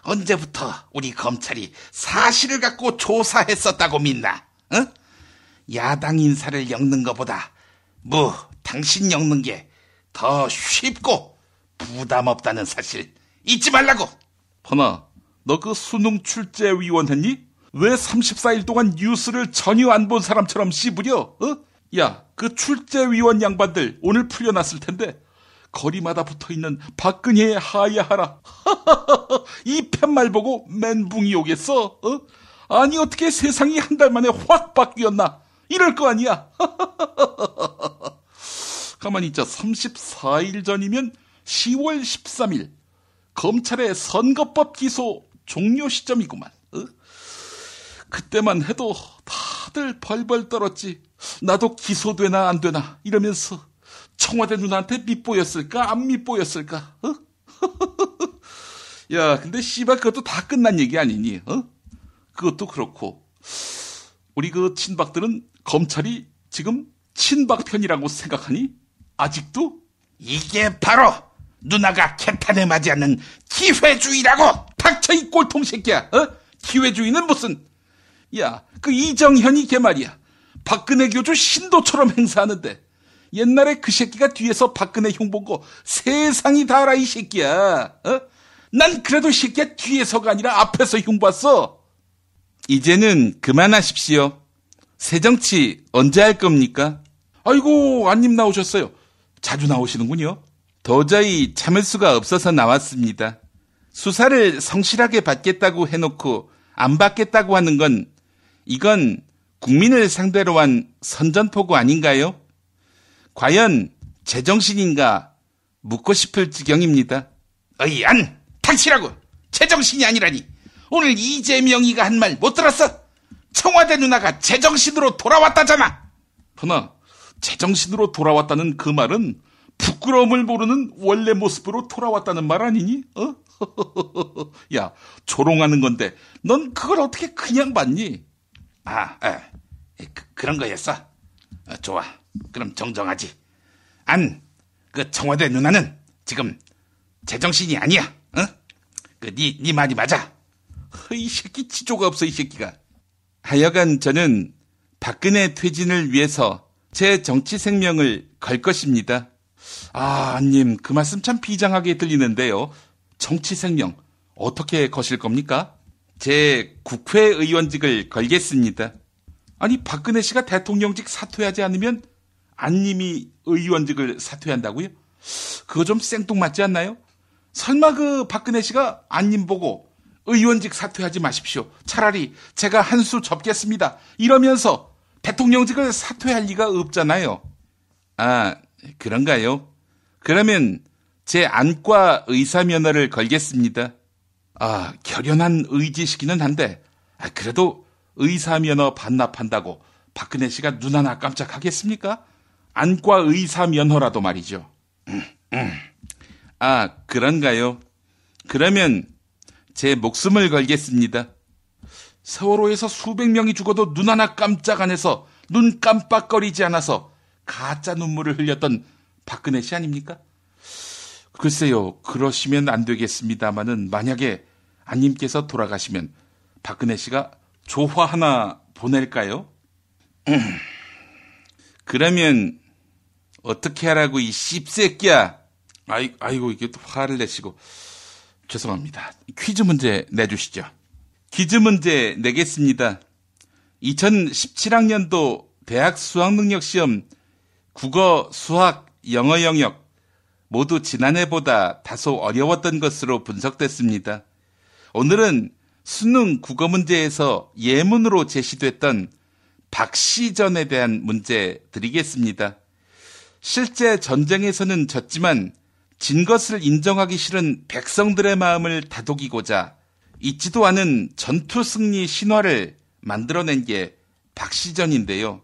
언제부터 우리 검찰이 사실을 갖고 조사했었다고 믿나? 야당 인사를 엮는 것보다 당신 엮는 게 더 쉽고 부담 없다는 사실 잊지 말라고. 허나, 너 그 수능 출제위원 했니? 왜 34일 동안 뉴스를 전혀 안 본 사람처럼 씹으려? 야, 그 출제위원 양반들 오늘 풀려났을 텐데 거리마다 붙어있는 박근혜의 하야하라. 이 팻말 보고 멘붕이 오겠어? 아니, 어떻게 세상이 한 달 만에 확 바뀌었나? 이럴 거 아니야. 가만히 있자. 34일 전이면 10월 13일 검찰의 선거법 기소 종료 시점이구만. 그때만 해도 다들 벌벌 떨었지. 나도 기소되나 안 되나 이러면서 청와대 누나한테 밉보였을까 안 밉보였을까? 야, 근데 씨발 그것도 다 끝난 얘기 아니니? 그것도 그렇고 우리 그 친박들은 검찰이 지금 친박 편이라고 생각하니? 아직도? 이게 바로 누나가 개탄에 맞지 않는 기회주의라고. 닥쳐, 이 꼴통 새끼야. 기회주의는 무슨? 야, 그 이정현이 걔 말이야. 박근혜 교주 신도처럼 행사하는데 옛날에 그 새끼가 뒤에서 박근혜 흉 보고 세상이 다 알아, 이 새끼야. 난 그래도 이 새끼야 뒤에서가 아니라 앞에서 흉 봤어. 이제는 그만하십시오. 새정치 언제 할 겁니까? 아이고, 안님 나오셨어요. 자주 나오시는군요. 도저히 참을 수가 없어서 나왔습니다. 수사를 성실하게 받겠다고 해놓고 안 받겠다고 하는 건 이건 국민을 상대로 한 선전포고 아닌가요? 과연 제정신인가 묻고 싶을 지경입니다. 안 닥치라고. 제정신이 아니라니. 오늘 이재명이가 한 말 못 들었어? 청와대 누나가 제정신으로 돌아왔다잖아. 허나 제정신으로 돌아왔다는 그 말은 부끄러움을 모르는 원래 모습으로 돌아왔다는 말 아니니? 야, 조롱하는 건데 넌 그걸 어떻게 그냥 받니? 그런 거였어. 좋아. 그럼 정정하지. 그 청와대 누나는 지금 제정신이 아니야. 네 말이 맞아. 이 새끼 지조가 없어, 이 새끼가. 하여간 저는 박근혜 퇴진을 위해서 제 정치 생명을 걸 것입니다. 안님, 그 말씀 참 비장하게 들리는데요. 정치 생명 어떻게 거실 겁니까? 제 국회의원직을 걸겠습니다. 아니, 박근혜 씨가 대통령직 사퇴하지 않으면 안님이 의원직을 사퇴한다고요? 그거 좀 생뚱맞지 않나요? 설마 그 박근혜 씨가 안님 보고 의원직 사퇴하지 마십시오. 차라리 제가 한 수 접겠습니다. 이러면서 대통령직을 사퇴할 리가 없잖아요. 그런가요? 그러면 제 안과 의사면허를 걸겠습니다. 결연한 의지시기는 한데 그래도 의사면허 반납한다고 박근혜 씨가 눈 하나 깜짝하겠습니까? 안과 의사면허라도 말이죠. 그런가요? 그러면 제 목숨을 걸겠습니다. 세월호에서 수백 명이 죽어도 눈 하나 깜짝 안 해서 눈 깜빡거리지 않아서 가짜 눈물을 흘렸던 박근혜 씨 아닙니까? 글쎄요, 그러시면 안 되겠습니다만은 만약에 안님께서 돌아가시면 박근혜 씨가 조화 하나 보낼까요? 그러면 어떻게 하라고 이 씹새끼야. 아이고 이게 또 화를 내시고 죄송합니다. 퀴즈 문제 내주시죠. 퀴즈 문제 내겠습니다. 2017학년도 대학 수학능력시험 국어, 수학, 영어 영역 모두 지난해보다 다소 어려웠던 것으로 분석됐습니다. 오늘은 수능 국어 문제에서 예문으로 제시됐던 박시전에 대한 문제 드리겠습니다. 실제 전쟁에서는 졌지만 진 것을 인정하기 싫은 백성들의 마음을 다독이고자 잊지도 않은 전투 승리 신화를 만들어낸 게 박시전인데요.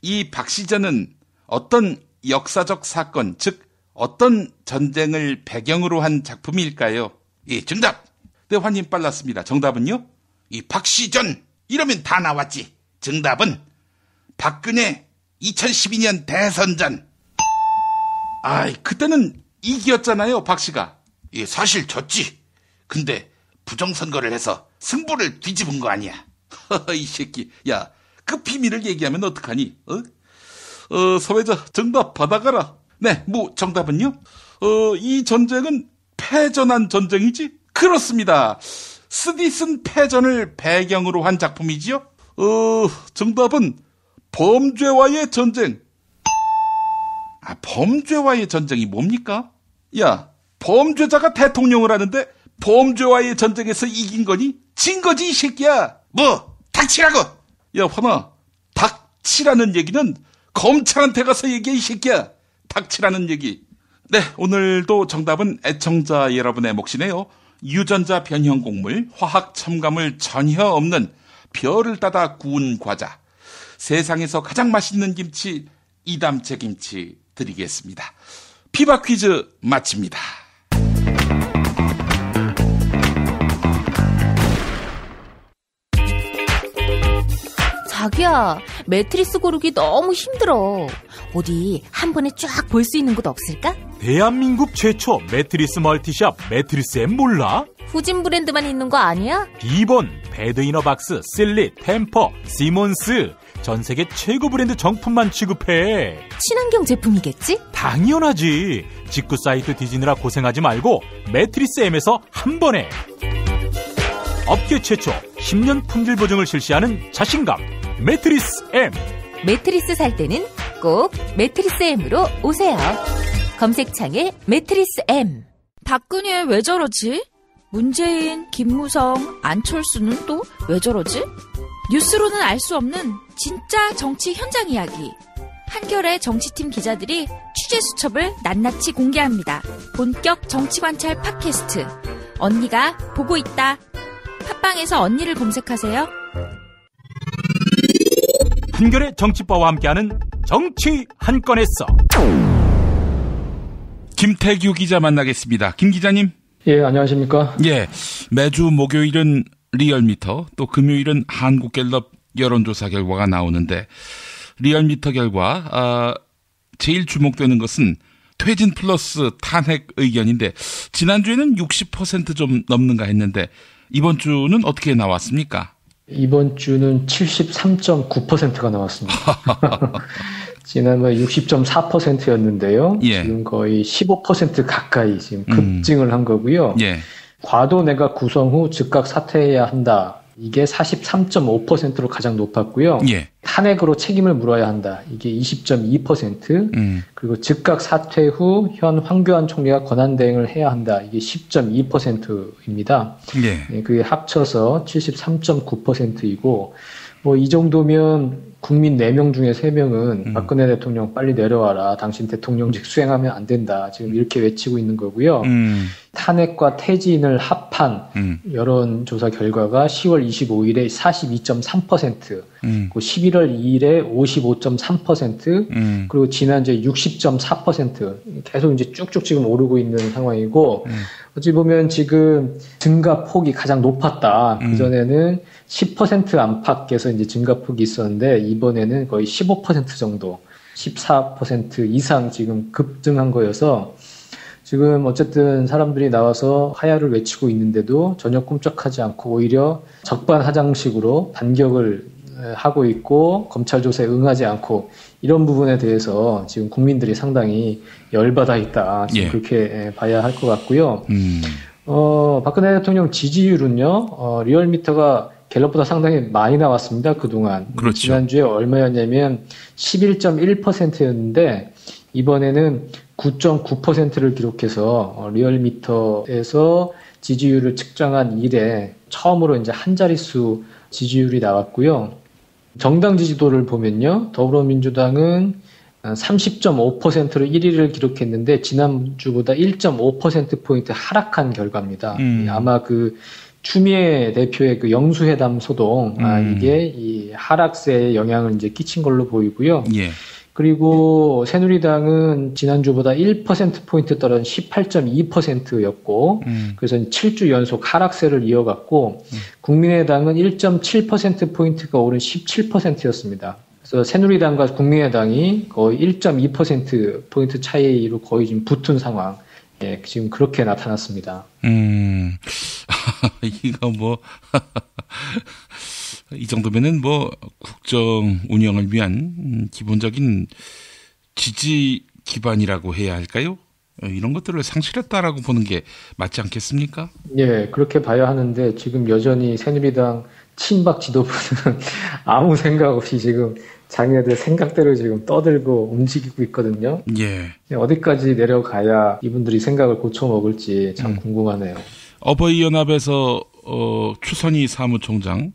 이 박시전은 어떤 역사적 사건, 즉 어떤 전쟁을 배경으로 한 작품일까요? 예, 정답! 네, 환님 빨랐습니다. 정답은요? 이 박시전! 이러면 다 나왔지. 정답은 박근혜 2012년 대선전. 그때는 이겼잖아요, 박씨가. 예, 사실 졌지. 근데 부정선거를 해서 승부를 뒤집은 거 아니야. 이 새끼. 야, 그 비밀을 얘기하면 어떡하니? 서회자 정답 받아가라. 네, 정답은요? 이 전쟁은 패전한 전쟁이지? 그렇습니다. 스디슨 패전을 배경으로 한 작품이지요? 정답은 범죄와의 전쟁. 범죄와의 전쟁이 뭡니까? 야, 범죄자가 대통령을 하는데 범죄와의 전쟁에서 이긴 거니? 진 거지, 이 새끼야. 닥치라고! 야, 환아, 닥치라는 얘기는 검찰한테 가서 얘기해, 이 새끼야. 닥치라는 얘기. 네, 오늘도 정답은 애청자 여러분의 몫이네요. 유전자 변형 곡물, 화학 첨가물 전혀 없는 별을 따다 구운 과자. 세상에서 가장 맛있는 김치, 이담채 김치 드리겠습니다. 피바 퀴즈 마칩니다. 자기야, 매트리스 고르기 너무 힘들어. 어디 한 번에 쫙 볼 수 있는 곳 없을까? 대한민국 최초 매트리스 멀티샵 매트리스엠 몰라? 후진 브랜드만 있는 거 아니야? 비본, 배드이너박스, 실리, 템퍼, 시몬스 전 세계 최고 브랜드 정품만 취급해. 친환경 제품이겠지? 당연하지. 직구 사이트 뒤지느라 고생하지 말고 매트리스엠에서 한 번에 업계 최초 10년 품질 보증을 실시하는 자신감 매트리스엠. 매트리스 살 때는 꼭 매트리스엠으로 오세요. 검색창에 매트리스엠. 박근혜 왜 저러지? 문재인, 김무성, 안철수는 또 왜 저러지? 뉴스로는 알 수 없는 진짜 정치 현장 이야기. 한겨레 정치팀 기자들이 취재 수첩을 낱낱이 공개합니다. 본격 정치관찰 팟캐스트. 언니가 보고 있다. 팟빵에서 언니를 검색하세요. 한겨레 정치바와 함께하는 정치 한 건에서 김태규 기자 만나겠습니다. 김 기자님. 예, 안녕하십니까? 예, 매주 목요일은 리얼미터, 또 금요일은 한국갤럽 여론조사 결과가 나오는데 리얼미터 결과 제일 주목되는 것은 퇴진 플러스 탄핵 의견인데 지난주에는 60% 좀 넘는가 했는데 이번 주는 어떻게 나왔습니까? 이번 주는 73.9%가 나왔습니다. 지난번 60.4%였는데요. 예. 지금 거의 15% 가까이 지금 급증을 한 거고요. 예. 과도 내각 구성 후 즉각 사퇴해야 한다. 이게 43.5%로 가장 높았고요. 예. 탄핵으로 책임을 물어야 한다. 이게 20.2%. 그리고 즉각 사퇴 후 현 황교안 총리가 권한대행을 해야 한다. 이게 10.2%입니다. 예. 네, 그게 합쳐서 73.9%이고 이 정도면 국민 4명 중에 3명은 박근혜 대통령 빨리 내려와라. 당신 대통령직 수행하면 안 된다. 지금 이렇게 외치고 있는 거고요. 탄핵과 퇴진을 합한 여론조사 결과가 10월 25일에 42.3%, 11월 2일에 55.3%, 그리고 지난주에 60.4% 계속 이제 쭉쭉 지금 오르고 있는 상황이고, 어찌 보면 지금 증가폭이 가장 높았다. 그전에는 10% 안팎에서 이제 증가폭이 있었는데, 이번에는 거의 15% 정도 14% 이상 지금 급등한 거여서 지금 어쨌든 사람들이 나와서 하야를 외치고 있는데도 전혀 꼼짝하지 않고 오히려 적반하장식으로 반격을 하고 있고 검찰 조사에 응하지 않고 이런 부분에 대해서 지금 국민들이 상당히 열받아 있다. 지금 그렇게 봐야 할 것 같고요. 박근혜 대통령 지지율은요, 리얼미터가 갤럽보다 상당히 많이 나왔습니다. 그동안. 그렇죠. 지난주에 얼마였냐면 11.1%였는데 이번에는 9.9%를 기록해서 리얼미터에서 지지율을 측정한 이래 처음으로 이제 한 자릿수 지지율이 나왔고요. 정당 지지도를 보면요. 더불어민주당은 30.5%로 1위를 기록했는데 지난주보다 1.5%포인트 하락한 결과입니다. 아마 그 추미애 대표의 그 영수회담 소동, 이게 이 하락세에 영향을 이제 끼친 걸로 보이고요. 예. 그리고 새누리당은 지난주보다 1%포인트 떨어진 18.2%였고, 그래서 7주 연속 하락세를 이어갔고, 국민의당은 1.7%포인트가 오른 17%였습니다. 그래서 새누리당과 국민의당이 거의 1.2%포인트 차이로 거의 지금 붙은 상황. 예, 지금 그렇게 나타났습니다. 이거 뭐, 이 정도면은 뭐, 국정 운영을 위한 기본적인 지지 기반이라고 해야 할까요? 이런 것들을 상실했다라고 보는 게 맞지 않겠습니까? 예, 그렇게 봐야 하는데 지금 여전히 새누리당 친박 지도부는 아무 생각 없이 지금 자기네들 생각대로 지금 떠들고 움직이고 있거든요. 예. 어디까지 내려가야 이분들이 생각을 고쳐먹을지 참 궁금하네요. 어버이연합에서 추선희 사무총장,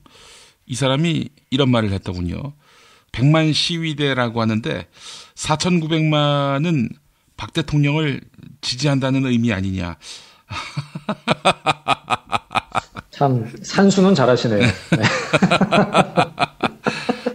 이 사람이 이런 말을 했더군요. 100만 시위대라고 하는데 4,900만은 박 대통령을 지지한다는 의미 아니냐. 참 산수는 잘하시네요. 네.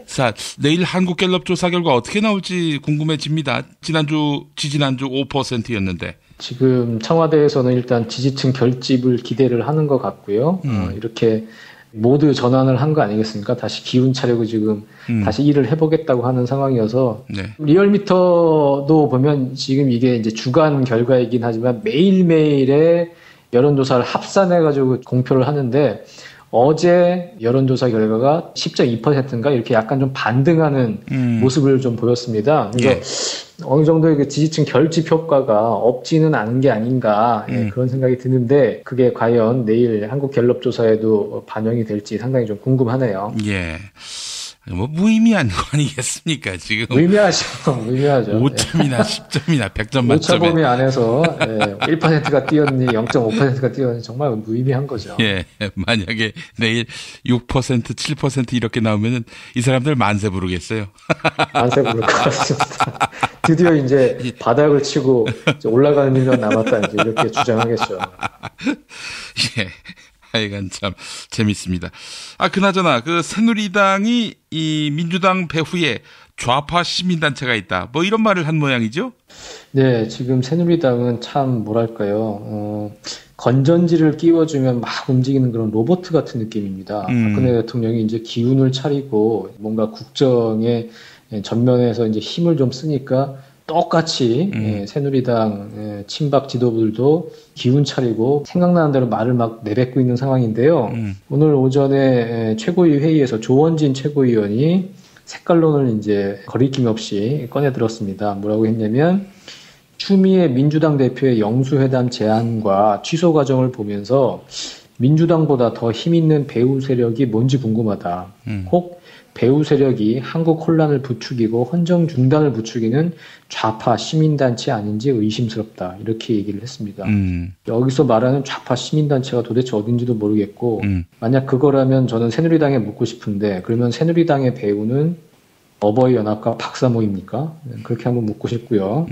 자, 내일 한국갤럽 조사 결과 어떻게 나올지 궁금해집니다. 지지난주 5%였는데. 지금 청와대에서는 일단 지지층 결집을 기대를 하는 것 같고요. 이렇게 모두 전환을 한 거 아니겠습니까? 다시 기운 차리고 지금 다시 일을 해보겠다고 하는 상황이어서 네. 리얼미터도 보면 지금 이게 이제 주간 결과이긴 하지만 매일매일의 여론조사를 합산해가지고 공표를 하는데 어제 여론조사 결과가 10.2%인가 이렇게 약간 좀 반등하는 모습을 좀 보였습니다. 그래서 어느 정도의 그 지지층 결집 효과가 없지는 않은 게 아닌가 그런 생각이 드는데 그게 과연 내일 한국갤럽 조사에도 반영이 될지 상당히 좀 궁금하네요. 예. 뭐 무의미한 거 아니겠습니까 지금? 무의미하죠. 5점이나 10점이나 100점 만점에. 오차 범위 안에서 1%가 뛰었니 0.5%가 뛰었니 정말 무의미한 거죠. 예, 만약에 내일 6% 7% 이렇게 나오면은 이 사람들 만세 부르겠어요. 만세 부를 것 같습니다. 드디어 이제 바닥을 치고 올라가는 일만 남았다 이제 이렇게 주장하겠죠. 예. 하여간 참 재밌습니다. 그나저나 그 새누리당이 이 민주당 배후에 좌파 시민단체가 있다. 뭐 이런 말을 한 모양이죠? 네, 지금 새누리당은 참 뭐랄까요. 건전지를 끼워주면 막 움직이는 그런 로봇 같은 느낌입니다. 박근혜 대통령이 이제 기운을 차리고 뭔가 국정의 전면에서 이제 힘을 좀 쓰니까 똑같이 새누리당 친박 지도부들도 기운 차리고 생각나는 대로 말을 막 내뱉고 있는 상황인데요. 오늘 오전에 최고위 회의에서 조원진 최고위원이 색깔론을 이제 거리낌 없이 꺼내 들었습니다. 뭐라고 했냐면 추미애 민주당 대표의 영수회담 제안과 취소 과정을 보면서 민주당보다 더 힘있는 배후 세력이 뭔지 궁금하다. 혹 배후 세력이 한국 혼란을 부추기고 헌정 중단을 부추기는 좌파 시민단체 아닌지 의심스럽다. 이렇게 얘기를 했습니다. 여기서 말하는 좌파 시민단체가 도대체 어딘지도 모르겠고 만약 그거라면 저는 새누리당에 묻고 싶은데 그러면 새누리당의 배후는 어버이연합과 박사모입니까? 그렇게 한번 묻고 싶고요.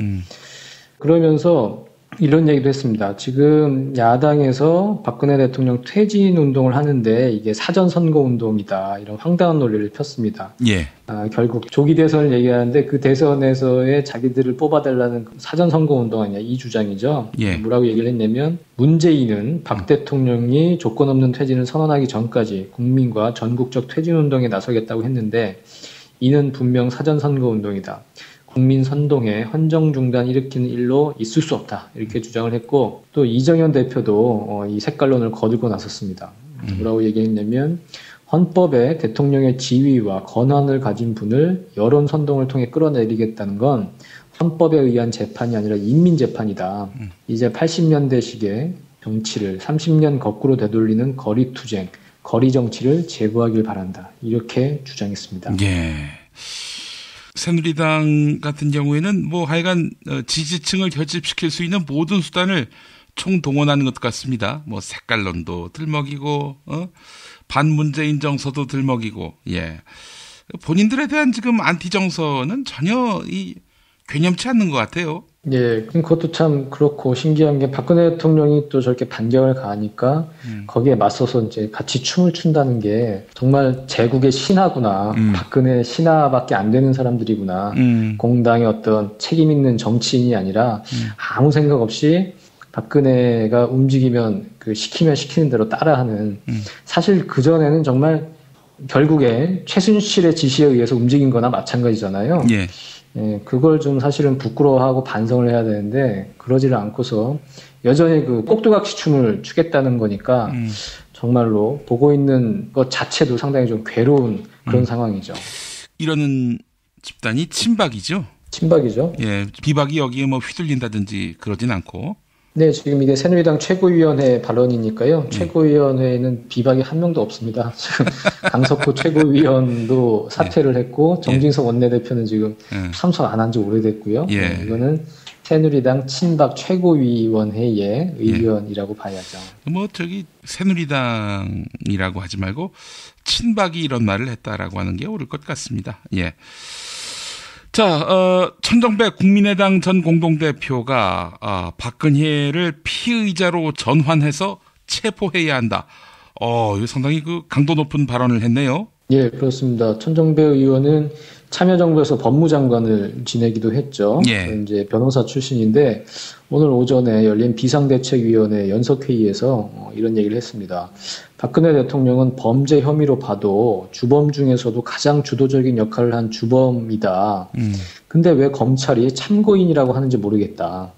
그러면서 이런 얘기도 했습니다. 지금 야당에서 박근혜 대통령 퇴진 운동을 하는데 이게 사전선거 운동이다. 이런 황당한 논리를 폈습니다. 예. 결국 조기 대선을 얘기하는데 그 대선에서의 자기들을 뽑아달라는 사전선거 운동 아니냐 이 주장이죠. 예. 뭐라고 얘기를 했냐면 문재인은 박 대통령이 조건 없는 퇴진을 선언하기 전까지 국민과 전국적 퇴진 운동에 나서겠다고 했는데 이는 분명 사전선거 운동이다. 국민 선동에 헌정 중단 일으키는 일로 있을 수 없다 이렇게 주장을 했고 또 이정현 대표도 이 색깔론을 거들고 나섰습니다. 뭐라고 얘기했냐면 헌법에 대통령의 지위와 권한을 가진 분을 여론 선동을 통해 끌어내리겠다는 건 헌법에 의한 재판이 아니라 인민재판이다. 이제 80년대식의 정치를 30년 거꾸로 되돌리는 거리투쟁, 거리정치를 제거하길 바란다. 이렇게 주장했습니다. 예. 새누리당 같은 경우에는 뭐 하여간 지지층을 결집시킬 수 있는 모든 수단을 총동원하는 것 같습니다. 뭐 색깔론도 들먹이고 반문재인 정서도 들먹이고 예. 본인들에 대한 지금 안티 정서는 전혀 괴념치 않는 것 같아요. 예, 그것도 참 그렇고 신기한 게 박근혜 대통령이 또 저렇게 반격을 가하니까 거기에 맞서서 이제 같이 춤을 춘다는 게 정말 제국의 신하구나. 박근혜 신하밖에 안 되는 사람들이구나. 공당의 어떤 책임 있는 정치인이 아니라 아무 생각 없이 박근혜가 움직이면 시키면 시키는 대로 따라하는 사실 그전에는 정말 결국에 최순실의 지시에 의해서 움직인 거나 마찬가지잖아요. 예. 예, 그걸 좀 사실은 부끄러워하고 반성을 해야 되는데 그러지를 않고서 여전히 꼭두각시 춤을 추겠다는 거니까 정말로 보고 있는 것 자체도 상당히 좀 괴로운 그런 상황이죠. 이러는 집단이 친박이죠? 친박이죠. 예, 비박이 여기에 뭐 휘둘린다든지 그러진 않고. 네, 지금 이게 새누리당 최고위원회 발언이니까요. 최고위원회에는 비박이 한 명도 없습니다. 지금 강석호 최고위원도 사퇴를 했고 정진석 원내대표는 지금 참석 안 한 지 오래됐고요. 예. 네, 이거는 새누리당 친박 최고위원회의 의견이라고 봐야죠. 뭐 새누리당이라고 하지 말고 친박이 이런 말을 했다라고 하는 게 옳을 것 같습니다. 예. 자, 천정배 국민의당 전 공동대표가 박근혜를 피의자로 전환해서 체포해야 한다. 이거 상당히 강도 높은 발언을 했네요. 예, 그렇습니다. 천정배 의원은 참여정부에서 법무장관을 지내기도 했죠. 예. 이제 변호사 출신인데 오늘 오전에 열린 비상대책위원회 연석회의에서 이런 얘기를 했습니다. 박근혜 대통령은 범죄 혐의로 봐도 주범 중에서도 가장 주도적인 역할을 한 주범이다. 근데 왜 검찰이 참고인이라고 하는지 모르겠다.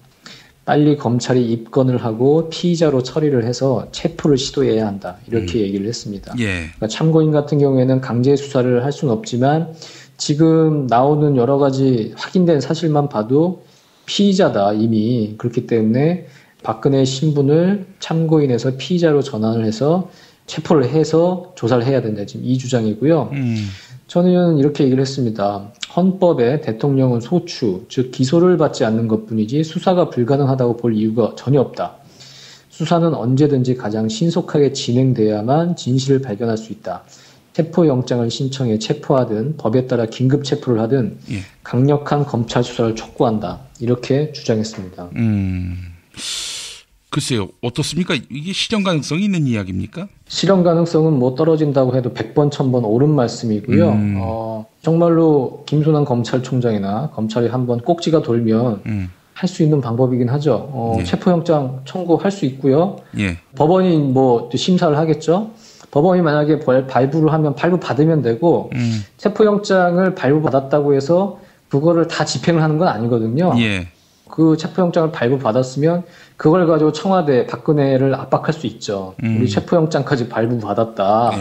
빨리 검찰이 입건을 하고 피의자로 처리를 해서 체포를 시도해야 한다. 이렇게 얘기를 했습니다. 예. 그러니까 참고인 같은 경우에는 강제 수사를 할 수는 없지만 지금 나오는 여러 가지 확인된 사실만 봐도 피의자다 이미. 그렇기 때문에 박근혜의 신분을 참고인에서 피의자로 전환을 해서 체포를 해서 조사를 해야 된다. 지금 이 주장이고요. 저는 이렇게 얘기를 했습니다. 헌법에 대통령은 소추, 즉 기소를 받지 않는 것뿐이지 수사가 불가능하다고 볼 이유가 전혀 없다. 수사는 언제든지 가장 신속하게 진행돼야만 진실을 발견할 수 있다. 체포영장을 신청해 체포하든 법에 따라 긴급 체포를 하든 강력한 검찰 수사를 촉구한다. 이렇게 주장했습니다. 글쎄요. 어떻습니까? 이게 실현 가능성이 있는 이야기입니까? 실현 가능성은 뭐 떨어진다고 해도 100번, 1000번 옳은 말씀이고요. 정말로 김순환 검찰총장이나 검찰이 한번 꼭지가 돌면 할 수 있는 방법이긴 하죠. 체포영장 청구할 수 있고요. 법원이 뭐 심사를 하겠죠. 법원이 만약에 발부를 하면 발부 받으면 되고 체포영장을 발부받았다고 해서 그거를 다 집행을 하는 건 아니거든요. 그 체포영장을 발부받았으면 그걸 가지고 청와대 박근혜를 압박할 수 있죠. 우리 체포영장까지 발부받았다.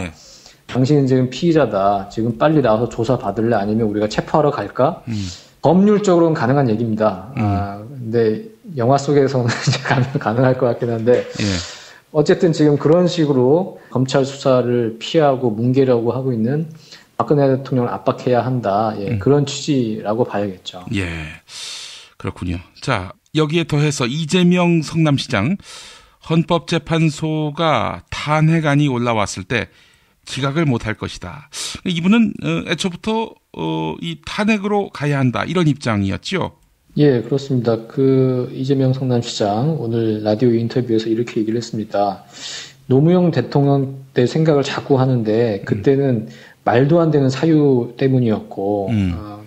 당신은 지금 피의자다. 지금 빨리 나와서 조사받을래? 아니면 우리가 체포하러 갈까? 법률적으로는 가능한 얘기입니다. 근데 영화 속에서는 가능할 것 같긴 한데 어쨌든 지금 그런 식으로 검찰 수사를 피하고 뭉개려고 하고 있는 박근혜 대통령을 압박해야 한다. 그런 취지라고 봐야겠죠. 예. 그렇군요. 자, 여기에 더해서 이재명 성남시장 헌법재판소가 탄핵안이 올라왔을 때 기각을 못할 것이다. 이분은 애초부터 이 탄핵으로 가야 한다. 이런 입장이었죠. 예, 그렇습니다. 이재명 성남시장 오늘 라디오 인터뷰에서 이렇게 얘기를 했습니다. 노무현 대통령 때 생각을 자꾸 하는데 그때는 말도 안 되는 사유 때문이었고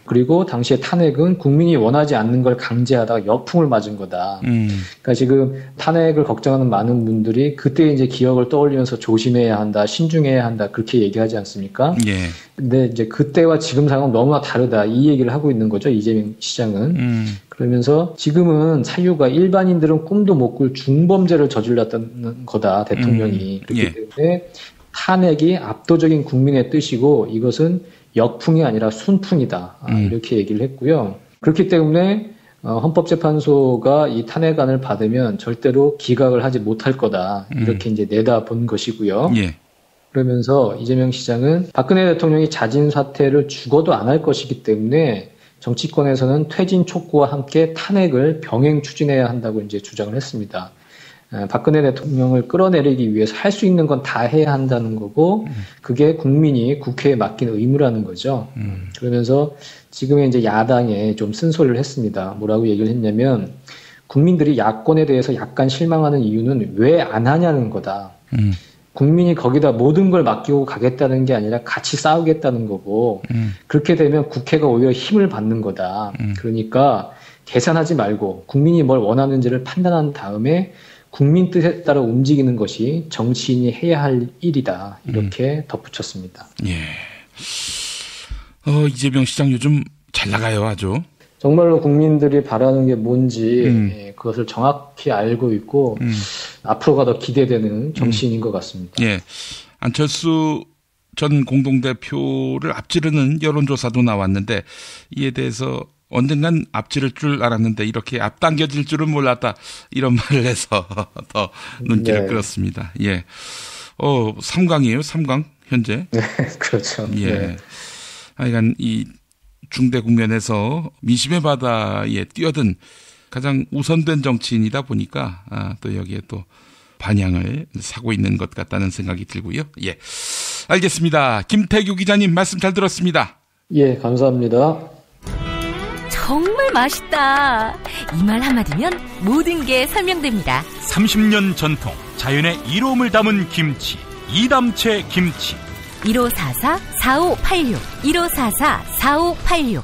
그리고 당시에 탄핵은 국민이 원하지 않는 걸 강제하다가 역풍을 맞은 거다. 그러니까 지금 탄핵을 걱정하는 많은 분들이 그때 이제 기억을 떠올리면서 조심해야 한다, 신중해야 한다 그렇게 얘기하지 않습니까? 예. 근데 이제 그때와 지금 상황은 너무나 다르다 이 얘기를 하고 있는 거죠. 이재명 시장은. 그러면서 지금은 사유가 일반인들은 꿈도 못 꿀 중범죄를 저질렀다는 거다 대통령이. 그렇기 때문에 탄핵이 압도적인 국민의 뜻이고 이것은 역풍이 아니라 순풍이다. 이렇게 얘기를 했고요. 그렇기 때문에 헌법재판소가 이 탄핵안을 받으면 절대로 기각을 하지 못할 거다. 이렇게 이제 내다본 것이고요. 예. 그러면서 이재명 시장은 박근혜 대통령이 자진 사퇴를 죽어도 안 할 것이기 때문에 정치권에서는 퇴진 촉구와 함께 탄핵을 병행 추진해야 한다고 이제 주장을 했습니다. 박근혜 대통령을 끌어내리기 위해서 할 수 있는 건 다 해야 한다는 거고, 그게 국민이 국회에 맡긴 의무라는 거죠. 그러면서 지금의 이제 야당에 좀 쓴소리를 했습니다. 뭐라고 얘기를 했냐면, 국민들이 야권에 대해서 약간 실망하는 이유는 왜 안 하냐는 거다. 국민이 거기다 모든 걸 맡기고 가겠다는 게 아니라 같이 싸우겠다는 거고, 그렇게 되면 국회가 오히려 힘을 받는 거다. 그러니까 계산하지 말고 국민이 뭘 원하는지를 판단한 다음에 국민 뜻에 따라 움직이는 것이 정치인이 해야 할 일이다. 이렇게 덧붙였습니다. 예. 이재명 시장 요즘 잘 나가요, 아주. 정말로 국민들이 바라는 게 뭔지 그것을 정확히 알고 있고 앞으로가 더 기대되는 정치인인 것 같습니다. 예. 안철수 전 공동대표를 앞지르는 여론조사도 나왔는데 이에 대해서 언젠간 앞지를 줄 알았는데 이렇게 앞당겨질 줄은 몰랐다. 이런 말을 해서 더 눈길을 끌었습니다. 예. 3강이에요, 3강, 현재. 네, 그렇죠. 예. 네. 하여간 이 중대 국면에서 민심의 바다에 뛰어든 가장 우선된 정치인이다 보니까, 또 여기에 또 반향을 사고 있는 것 같다는 생각이 들고요. 예. 알겠습니다. 김태규 기자님 말씀 잘 들었습니다. 예, 감사합니다. 정말 맛있다. 이 말 한마디면 모든 게 설명됩니다. 30년 전통 자연의 이로움을 담은 김치, 이담채 김치. 1544-4586 1544-4586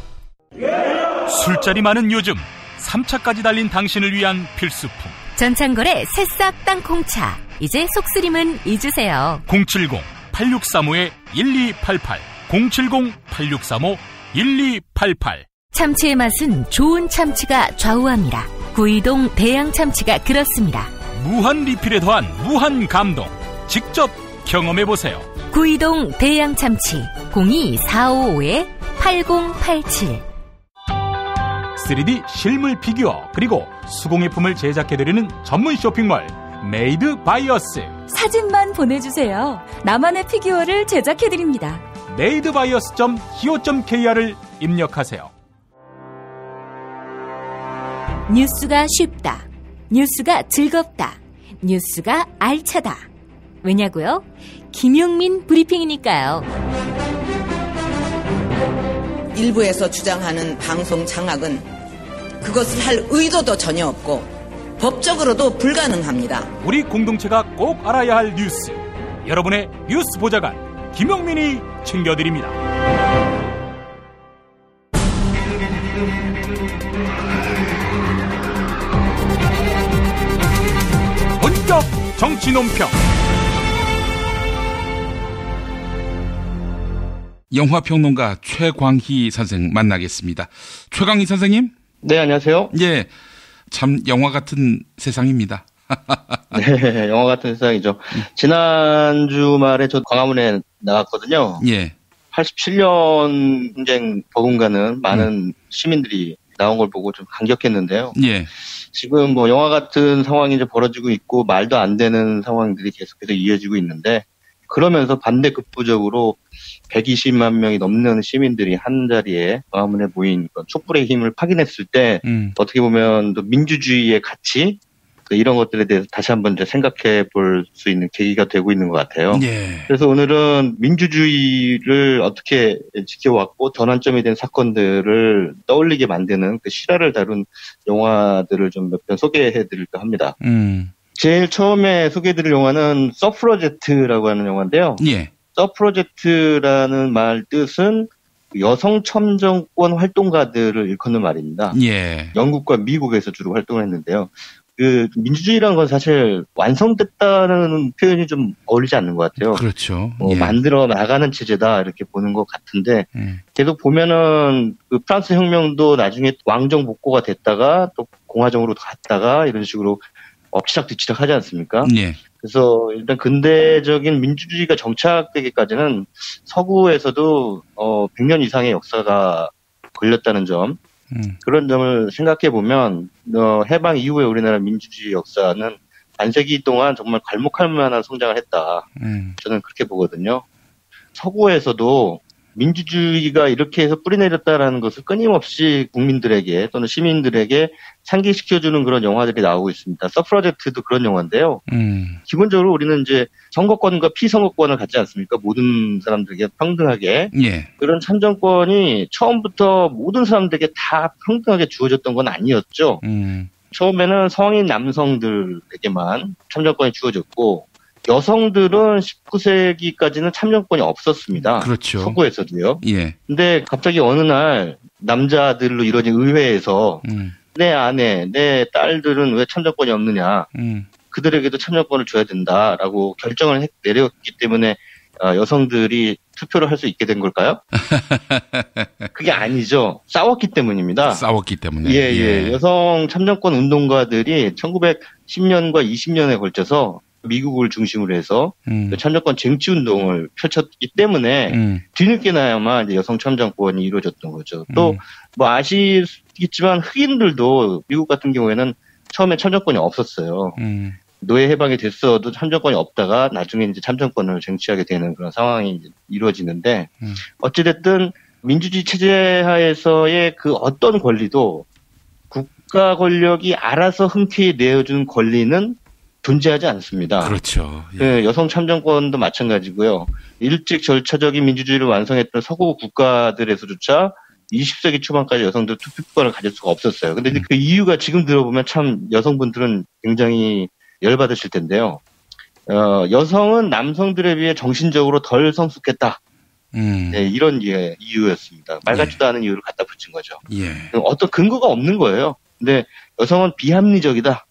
술자리 많은 요즘 3차까지 달린 당신을 위한 필수품 전창걸의 새싹 땅콩차. 이제 속쓰림은 잊으세요. 070-8635-1288 070-8635-1288 참치의 맛은 좋은 참치가 좌우합니다. 구이동 대양 참치가 그렇습니다. 무한 리필에 더한 무한 감동. 직접 경험해보세요. 구이동 대양 참치 02455-8087 3D 실물 피규어 그리고 수공예품을 제작해드리는 전문 쇼핑몰 메이드 바이어스. 사진만 보내주세요. 나만의 피규어를 제작해드립니다. madebias.co.kr을 입력하세요. 뉴스가 쉽다. 뉴스가 즐겁다. 뉴스가 알차다. 왜냐고요? 김용민 브리핑이니까요. 일부에서 주장하는 방송 장악은 그것을 할 의도도 전혀 없고 법적으로도 불가능합니다. 우리 공동체가 꼭 알아야 할 뉴스. 여러분의 뉴스 보좌관 김용민이 챙겨드립니다. 본격 정치 논평. 영화평론가 최광희 선생 만나겠습니다. 최광희 선생님? 네, 안녕하세요. 예, 참 영화 같은 세상입니다. 네, 영화 같은 세상이죠. 지난 주말에 저 광화문에 나갔거든요. 예. 87년 분쟁 버금가는 많은 시민들이 나온 걸 보고 좀 감격했는데요. 예. 지금 뭐 영화 같은 상황이 이제 벌어지고 있고 말도 안 되는 상황들이 계속해서 이어지고 있는데 그러면서 반대급부적으로 120만 명이 넘는 시민들이 한 자리에 광화문에 모인 촛불의 힘을 파견했을 때 어떻게 보면 또 민주주의의 가치 이런 것들에 대해서 다시 한번 이제 생각해 볼 수 있는 계기가 되고 있는 것 같아요. 예. 그래서 오늘은 민주주의를 어떻게 지켜왔고 전환점이 된 사건들을 떠올리게 만드는 그 실화를 다룬 영화들을 좀 몇 편 소개해 드릴까 합니다. 제일 처음에 소개해드릴 영화는 서프로젝트라고 하는 영화인데요. 예. 서프로젝트라는 말 뜻은 여성 참정권 활동가들을 일컫는 말입니다. 예. 영국과 미국에서 주로 활동을 했는데요. 그 민주주의라는 건 사실 완성됐다는 표현이 좀 어울리지 않는 것 같아요. 그렇죠. 예. 만들어 나가는 체제다 이렇게 보는 것 같은데 계속 보면은 그 프랑스 혁명도 나중에 왕정 복고가 됐다가 또 공화정으로 갔다가 이런 식으로 엎치락뒤치락 하지 않습니까? 예. 그래서 일단 근대적인 민주주의가 정착되기까지는 서구에서도 100년 이상의 역사가 걸렸다는 점, 그런 점을 생각해 보면 해방 이후에 우리나라 민주주의 역사는 반세기 동안 정말 괄목할 만한 성장을 했다. 저는 그렇게 보거든요. 서구에서도 민주주의가 이렇게 해서 뿌리내렸다라는 것을 끊임없이 국민들에게 또는 시민들에게 상기시켜주는 그런 영화들이 나오고 있습니다. 서프라제트도 그런 영화인데요. 기본적으로 우리는 이제 선거권과 피선거권을 갖지 않습니까? 모든 사람들에게 평등하게. 예. 그런 참정권이 처음부터 모든 사람들에게 다 평등하게 주어졌던 건 아니었죠. 처음에는 성인 남성들에게만 참정권이 주어졌고 여성들은 19세기까지는 참정권이 없었습니다. 그렇죠. 서구에서도요. 예. 근데 갑자기 어느 날 남자들로 이루어진 의회에서 내 아내, 내 딸들은 왜 참정권이 없느냐. 그들에게도 참정권을 줘야 된다라고 결정을 내렸기 때문에 여성들이 투표를 할 수 있게 된 걸까요? 그게 아니죠. 싸웠기 때문입니다. 싸웠기 때문에. 예. 여성 참정권 운동가들이 1910년과 20년에 걸쳐서 미국을 중심으로 해서 참정권 쟁취 운동을 펼쳤기 때문에 뒤늦게 나야만 이제 여성 참정권이 이루어졌던 거죠. 또 뭐 아시겠지만 흑인들도 미국 같은 경우에는 처음에 참정권이 없었어요. 노예 해방이 됐어도 참정권이 없다가 나중에 이제 참정권을 쟁취하게 되는 그런 상황이 이제 이루어지는데 어찌됐든 민주주의 체제 하에서의 그 어떤 권리도 국가 권력이 알아서 흔쾌히 내어준 권리는 존재하지 않습니다. 그렇죠. 예. 네, 여성 참정권도 마찬가지고요. 일찍 절차적인 민주주의를 완성했던 서구 국가들에서조차 20세기 초반까지 여성들 투표권을 가질 수가 없었어요. 근데 그 이유가 지금 들어보면 참 여성분들은 굉장히 열받으실 텐데요. 여성은 남성들에 비해 정신적으로 덜 성숙했다. 네, 이런 이유였습니다. 말 같지도 않은 이유를 갖다 붙인 거죠. 예. 어떤 근거가 없는 거예요. 근데 여성은 비합리적이다.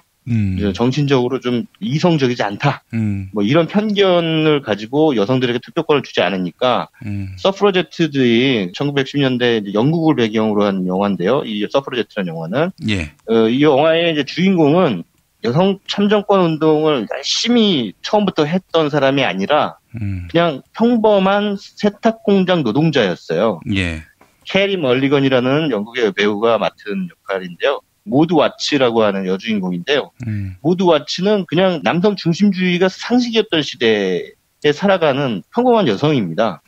정신적으로 좀 이성적이지 않다. 뭐 이런 편견을 가지고 여성들에게 투표권을 주지 않으니까 서프라제트들이 1910년대 영국을 배경으로 한 영화인데요. 이 서프라제트라는 영화는 예. 이 영화의 이제 주인공은 여성 참정권 운동을 열심히 처음부터 했던 사람이 아니라 그냥 평범한 세탁 공장 노동자였어요. 예. 캐리 멀리건이라는 영국의 배우가 맡은 역할인데요. 모드 와츠라고 하는 여주인공인데요. 모드 와츠는 그냥 남성 중심주의가 상식이었던 시대에 살아가는 평범한 여성입니다.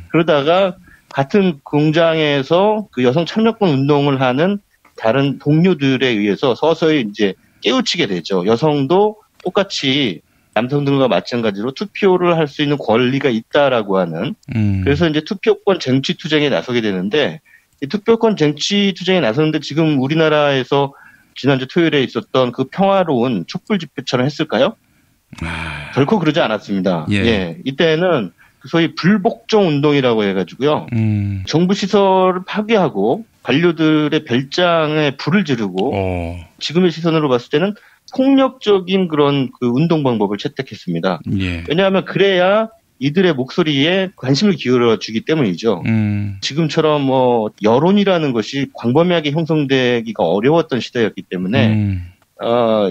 그러다가 같은 공장에서 그 여성 참여권 운동을 하는 다른 동료들에 의해서 서서히 이제 깨우치게 되죠. 여성도 똑같이 남성들과 마찬가지로 투표를 할 수 있는 권리가 있다라고 하는. 그래서 이제 투표권 쟁취 투쟁에 나서게 되는데 이 투표권 쟁취 투쟁에 나서는데 지금 우리나라에서 지난주 토요일에 있었던 그 평화로운 촛불 집회처럼 했을까요? 결코 그러지 않았습니다. 예. 이때는 소위 불복종 운동이라고 해가지고요. 정부 시설을 파괴하고 관료들의 별장에 불을 지르고 지금의 시선으로 봤을 때는 폭력적인 그런 그 운동 방법을 채택했습니다. 예. 왜냐하면 그래야 이들의 목소리에 관심을 기울여주기 때문이죠. 지금처럼 뭐 여론이라는 것이 광범위하게 형성되기가 어려웠던 시대였기 때문에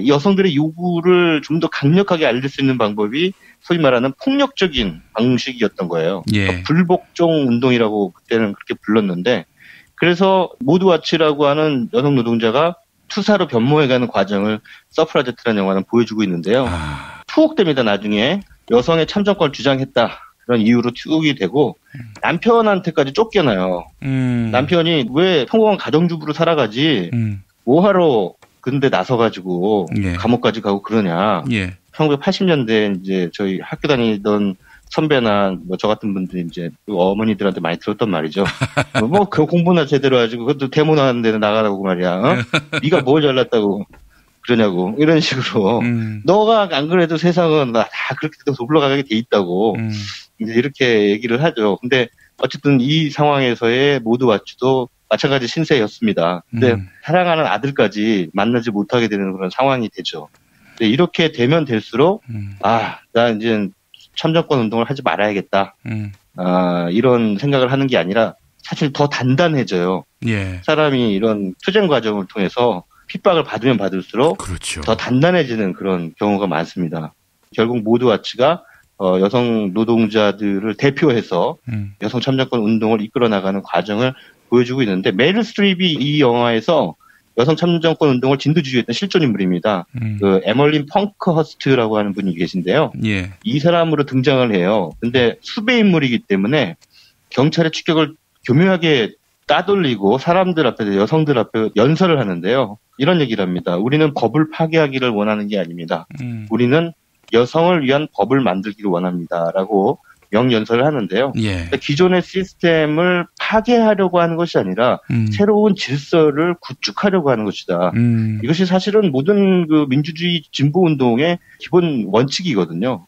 여성들의 요구를 좀 더 강력하게 알릴 수 있는 방법이 소위 말하는 폭력적인 방식이었던 거예요. 예. 그러니까 불복종 운동이라고 그때는 그렇게 불렀는데 그래서 모드 와치라고 하는 여성 노동자가 투사로 변모해가는 과정을 서프라제트라는 영화는 보여주고 있는데요. 투옥됩니다. 나중에 여성의 참정권을 주장했다. 그런 이유로 투옥이 되고 남편한테까지 쫓겨나요. 남편이 왜 평범한 가정주부로 살아가지 뭐하러 근데 나서가지고 감옥까지 가고 그러냐. 1980년대 이제 저희 학교 다니던 선배나 뭐 저 같은 분들이 이제 어머니들한테 많이 들었던 말이죠. 뭐 그 공부나 제대로 하지 그것도 대모 나가는 데는 나가라고 말이야. 네가 뭘 잘났다고 그러냐고 이런 식으로 너가 안 그래도 세상은 다 그렇게 흘러가게 돼 있다고 이제 이렇게 얘기를 하죠. 근데 어쨌든 이 상황에서의 모드와치도 마찬가지 신세였습니다. 근데 사랑하는 아들까지 만나지 못하게 되는 그런 상황이 되죠. 근데 이렇게 되면 될수록 나 이제 참정권 운동을 하지 말아야겠다. 이런 생각을 하는 게 아니라 사실 더 단단해져요. 예. 사람이 이런 투쟁 과정을 통해서 핍박을 받으면 받을수록 그렇죠. 더 단단해지는 그런 경우가 많습니다. 결국 모드와치가 여성 노동자들을 대표해서 여성 참정권 운동을 이끌어 나가는 과정을 보여주고 있는데, 메릴 스트립이 이 영화에서 여성 참정권 운동을 진두지휘했던 실존 인물입니다. 그 에멀린 펑크허스트라고 하는 분이 계신데요. 예. 이 사람으로 등장을 해요. 근데 수배 인물이기 때문에 경찰의 추격을 교묘하게 따돌리고 사람들 앞에, 여성들 앞에 연설을 하는데요. 이런 얘기를 합니다. 우리는 법을 파괴하기를 원하는 게 아닙니다. 우리는 여성을 위한 법을 만들기를 원합니다라고 명연설을 하는데요. 예. 기존의 시스템을 파괴하려고 하는 것이 아니라 새로운 질서를 구축하려고 하는 것이다. 이것이 사실은 모든 그 민주주의 진보 운동의 기본 원칙이거든요.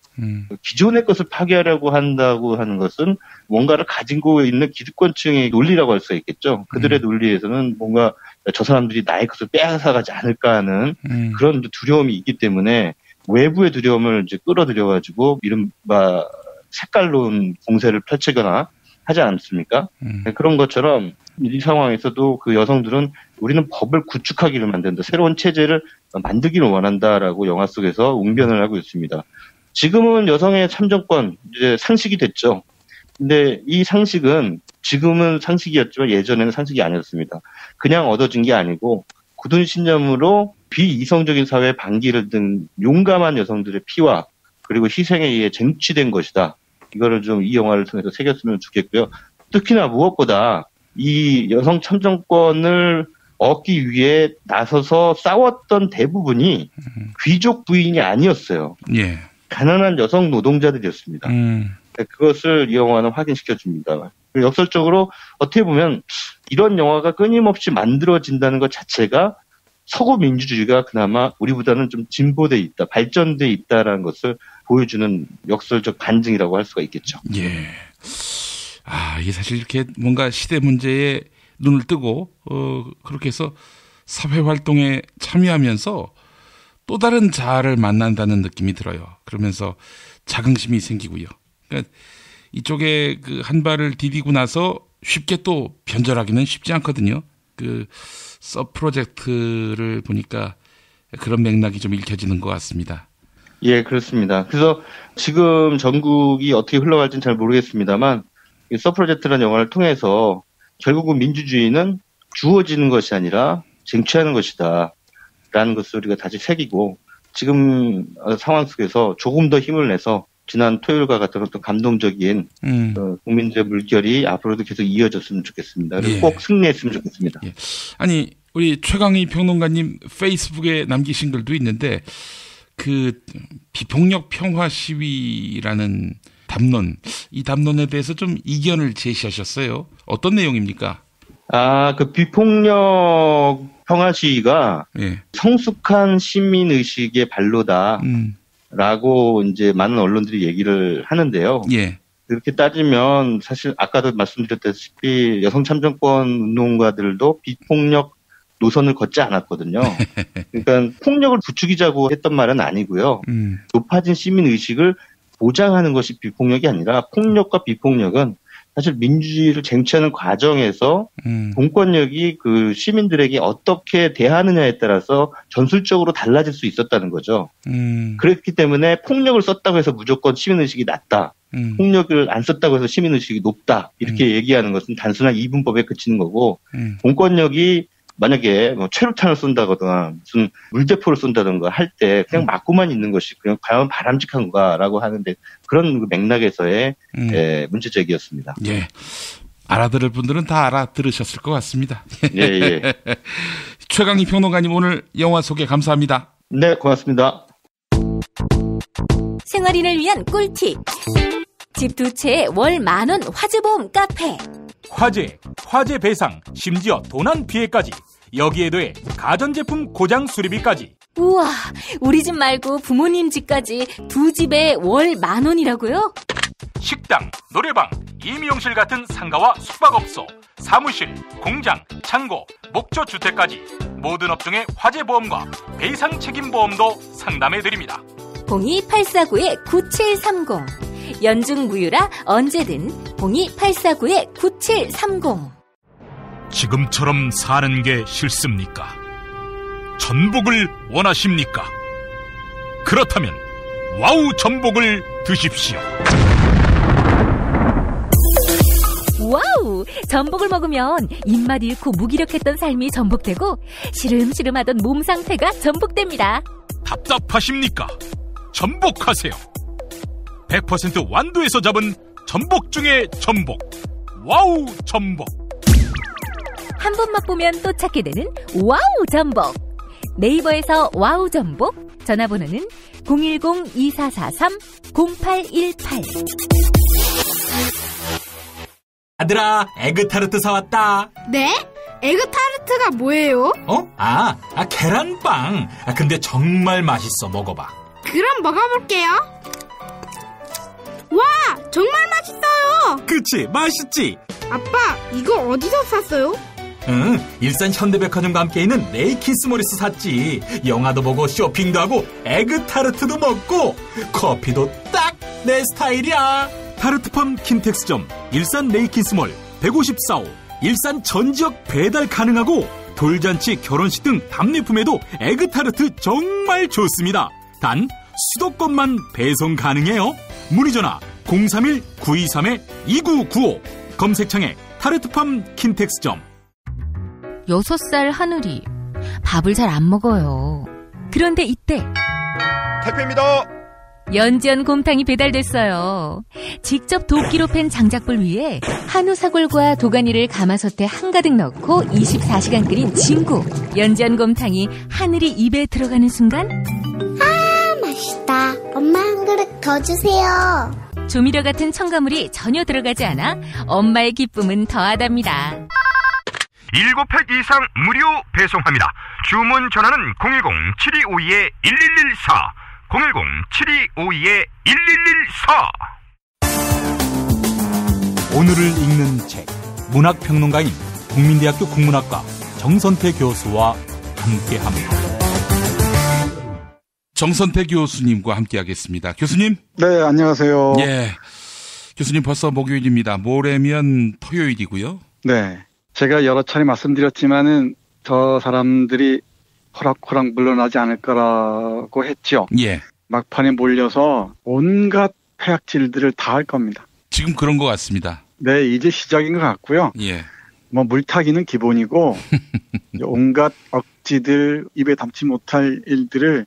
기존의 것을 파괴하려고 한다고 하는 것은 뭔가를 가지고 있는 기득권층의 논리라고 할 수가 있겠죠. 그들의 논리에서는 뭔가 저 사람들이 나의 것을 빼앗아가지 않을까 하는 그런 두려움이 있기 때문에 외부의 두려움을 이제 끌어들여가지고 이른바 색깔론 공세를 펼치거나 하지 않습니까? 그런 것처럼 이 상황에서도 그 여성들은 우리는 법을 구축하기를 만든다, 새로운 체제를 만들기를 원한다라고 영화 속에서 웅변을 하고 있습니다. 지금은 여성의 참정권 이제 상식이 됐죠. 근데 이 상식은 지금은 상식이었지만 예전에는 상식이 아니었습니다. 그냥 얻어진 게 아니고 굳은 신념으로 비이성적인 사회 방기를 든 용감한 여성들의 피와 그리고 희생에 의해 쟁취된 것이다. 이거를 좀 이 영화를 통해서 새겼으면 좋겠고요. 특히나 무엇보다 이 여성 참정권을 얻기 위해 나서서 싸웠던 대부분이 귀족 부인이 아니었어요. 예. 가난한 여성 노동자들이었습니다. 그것을 이 영화는 확인시켜줍니다. 역설적으로 어떻게 보면 이런 영화가 끊임없이 만들어진다는 것 자체가 서구 민주주의가 그나마 우리보다는 좀 진보돼 있다, 발전돼 있다라는 것을 보여주는 역설적 반증이라고 할 수가 있겠죠. 예. 이게 사실 이렇게 뭔가 시대 문제에 눈을 뜨고, 그렇게 해서 사회 활동에 참여하면서 또 다른 자아를 만난다는 느낌이 들어요. 그러면서 자긍심이 생기고요. 그러니까 이쪽에 그 한 발을 디디고 나서 쉽게 또 변절하기는 쉽지 않거든요. 그 서 프로젝트를 보니까 그런 맥락이 좀 읽혀지는 것 같습니다. 예, 그렇습니다. 그래서 지금 전국이 어떻게 흘러갈지는 잘 모르겠습니다만 이 서 프로젝트라는 영화를 통해서 결국은 민주주의는 주어지는 것이 아니라 쟁취하는 것이다 라는 것을 우리가 다시 새기고, 지금 상황 속에서 조금 더 힘을 내서 지난 토요일과 같은 어떤 감동적인 국민들의 물결이 앞으로도 계속 이어졌으면 좋겠습니다. 그리고 예. 꼭 승리했으면 좋겠습니다. 예. 아니, 우리 최강희 평론가님 페이스북에 남기신 글도 있는데, 그 비폭력 평화 시위라는 담론, 이 담론에 대해서 좀 이견을 제시하셨어요. 어떤 내용입니까? 그 비폭력 평화 시위가 예. 성숙한 시민 의식의 발로다. 라고 이제 많은 언론들이 얘기를 하는데요. 예. 그렇게 따지면 사실 아까도 말씀드렸다시피 여성 참정권 운동가들도 비폭력 노선을 걷지 않았거든요. 그러니까 폭력을 부추기자고 했던 말은 아니고요. 높아진 시민 의식을 보장하는 것이 비폭력이 아니라 폭력과 비폭력은 사실 민주주의를 쟁취하는 과정에서 공권력이 그 시민들에게 어떻게 대하느냐에 따라서 전술적으로 달라질 수 있었다는 거죠. 그렇기 때문에 폭력을 썼다고 해서 무조건 시민의식이 낮다. 폭력을 안 썼다고 해서 시민의식이 높다. 이렇게 얘기하는 것은 단순한 이분법에 그치는 거고, 공권력이 만약에 뭐 최루탄을 쏜다거나 무슨 물대포를 쏜다든가 할 때 그냥 맞고만 있는 것이 그냥 과연 바람직한가라고 하는데, 그런 맥락에서의 문제제기였습니다. 예. 알아들을 분들은 다 알아들으셨을 것 같습니다. 예, 예. 최강희 평론가님 오늘 영화 소개 감사합니다. 네, 고맙습니다. 생활인을 위한 꿀팁. 집 두 채에 월 10,000원 화재보험 카페. 화재 배상, 심지어 도난 피해까지. 여기에 더해 가전제품 고장 수리비까지. 우와, 우리 집 말고 부모님 집까지 두 집에 월 10,000원이라고요? 식당, 노래방, 임용실 같은 상가와 숙박업소, 사무실, 공장, 창고, 목조주택까지 모든 업종의 화재보험과 배상책임보험도 상담해드립니다. 02849-9730 연중무휴라 언제든 02849-9730. 지금처럼 사는 게 싫습니까? 전복을 원하십니까? 그렇다면 와우 전복을 드십시오. 와우! 전복을 먹으면 입맛 잃고 무기력했던 삶이 전복되고 시름시름하던 몸 상태가 전복됩니다. 답답하십니까? 전복하세요. 100% 완도에서 잡은 전복 중에 전복. 와우 전복. 한 번 맛보면 또 찾게 되는 와우 전복. 네이버에서 와우 전복, 전화번호는 010-2443-0818. 아들아, 에그타르트 사왔다. 네? 에그타르트가 뭐예요? 계란빵. 근데 정말 맛있어. 먹어봐. 그럼 먹어볼게요. 와, 정말 맛있어요. 그치, 맛있지? 아빠, 이거 어디서 샀어요? 응, 일산 현대백화점과 함께 있는 레이킨스몰에서 샀지. 영화도 보고 쇼핑도 하고 에그타르트도 먹고 커피도 딱 내 스타일이야. 타르트팜 킨텍스점, 일산 레이킨스몰 154호, 일산 전지역 배달 가능하고 돌잔치, 결혼식 등 답례품에도 에그타르트 정말 좋습니다. 단 수도권만 배송 가능해요. 문의전화 031-923-2995. 검색창에 타르트팜 킨텍스점. 6살 하늘이 밥을 잘 안 먹어요. 그런데 이때 택배입니다. 연지연 곰탕이 배달됐어요. 직접 도끼로 팬 장작불 위에 한우 사골과 도가니를 가마솥에 한가득 넣고 24시간 끓인 진구. 연지연 곰탕이 하늘이 입에 들어가는 순간, 아, 맛있다. 엄마 한 그릇 더 주세요. 조미료 같은 첨가물이 전혀 들어가지 않아 엄마의 기쁨은 더하답니다. 7팩 이상 무료 배송합니다. 주문 전화는 010-7252-1114 010-7252-1114. 오늘을 읽는 책, 문학평론가인 국민대학교 국문학과 정선태 교수와 함께합니다. 정선태 교수님과 함께하겠습니다. 교수님? 네, 안녕하세요. 예, 교수님 벌써 목요일입니다. 모레면 토요일이고요. 네, 제가 여러 차례 말씀드렸지만은 저 사람들이 호락호락 물러나지 않을 거라고 했죠. 예. 막판에 몰려서 온갖 폐악질들을 다 할 겁니다. 지금 그런 것 같습니다. 네, 이제 시작인 것 같고요. 예. 뭐 물타기는 기본이고 온갖 억지들, 입에 담지 못할 일들을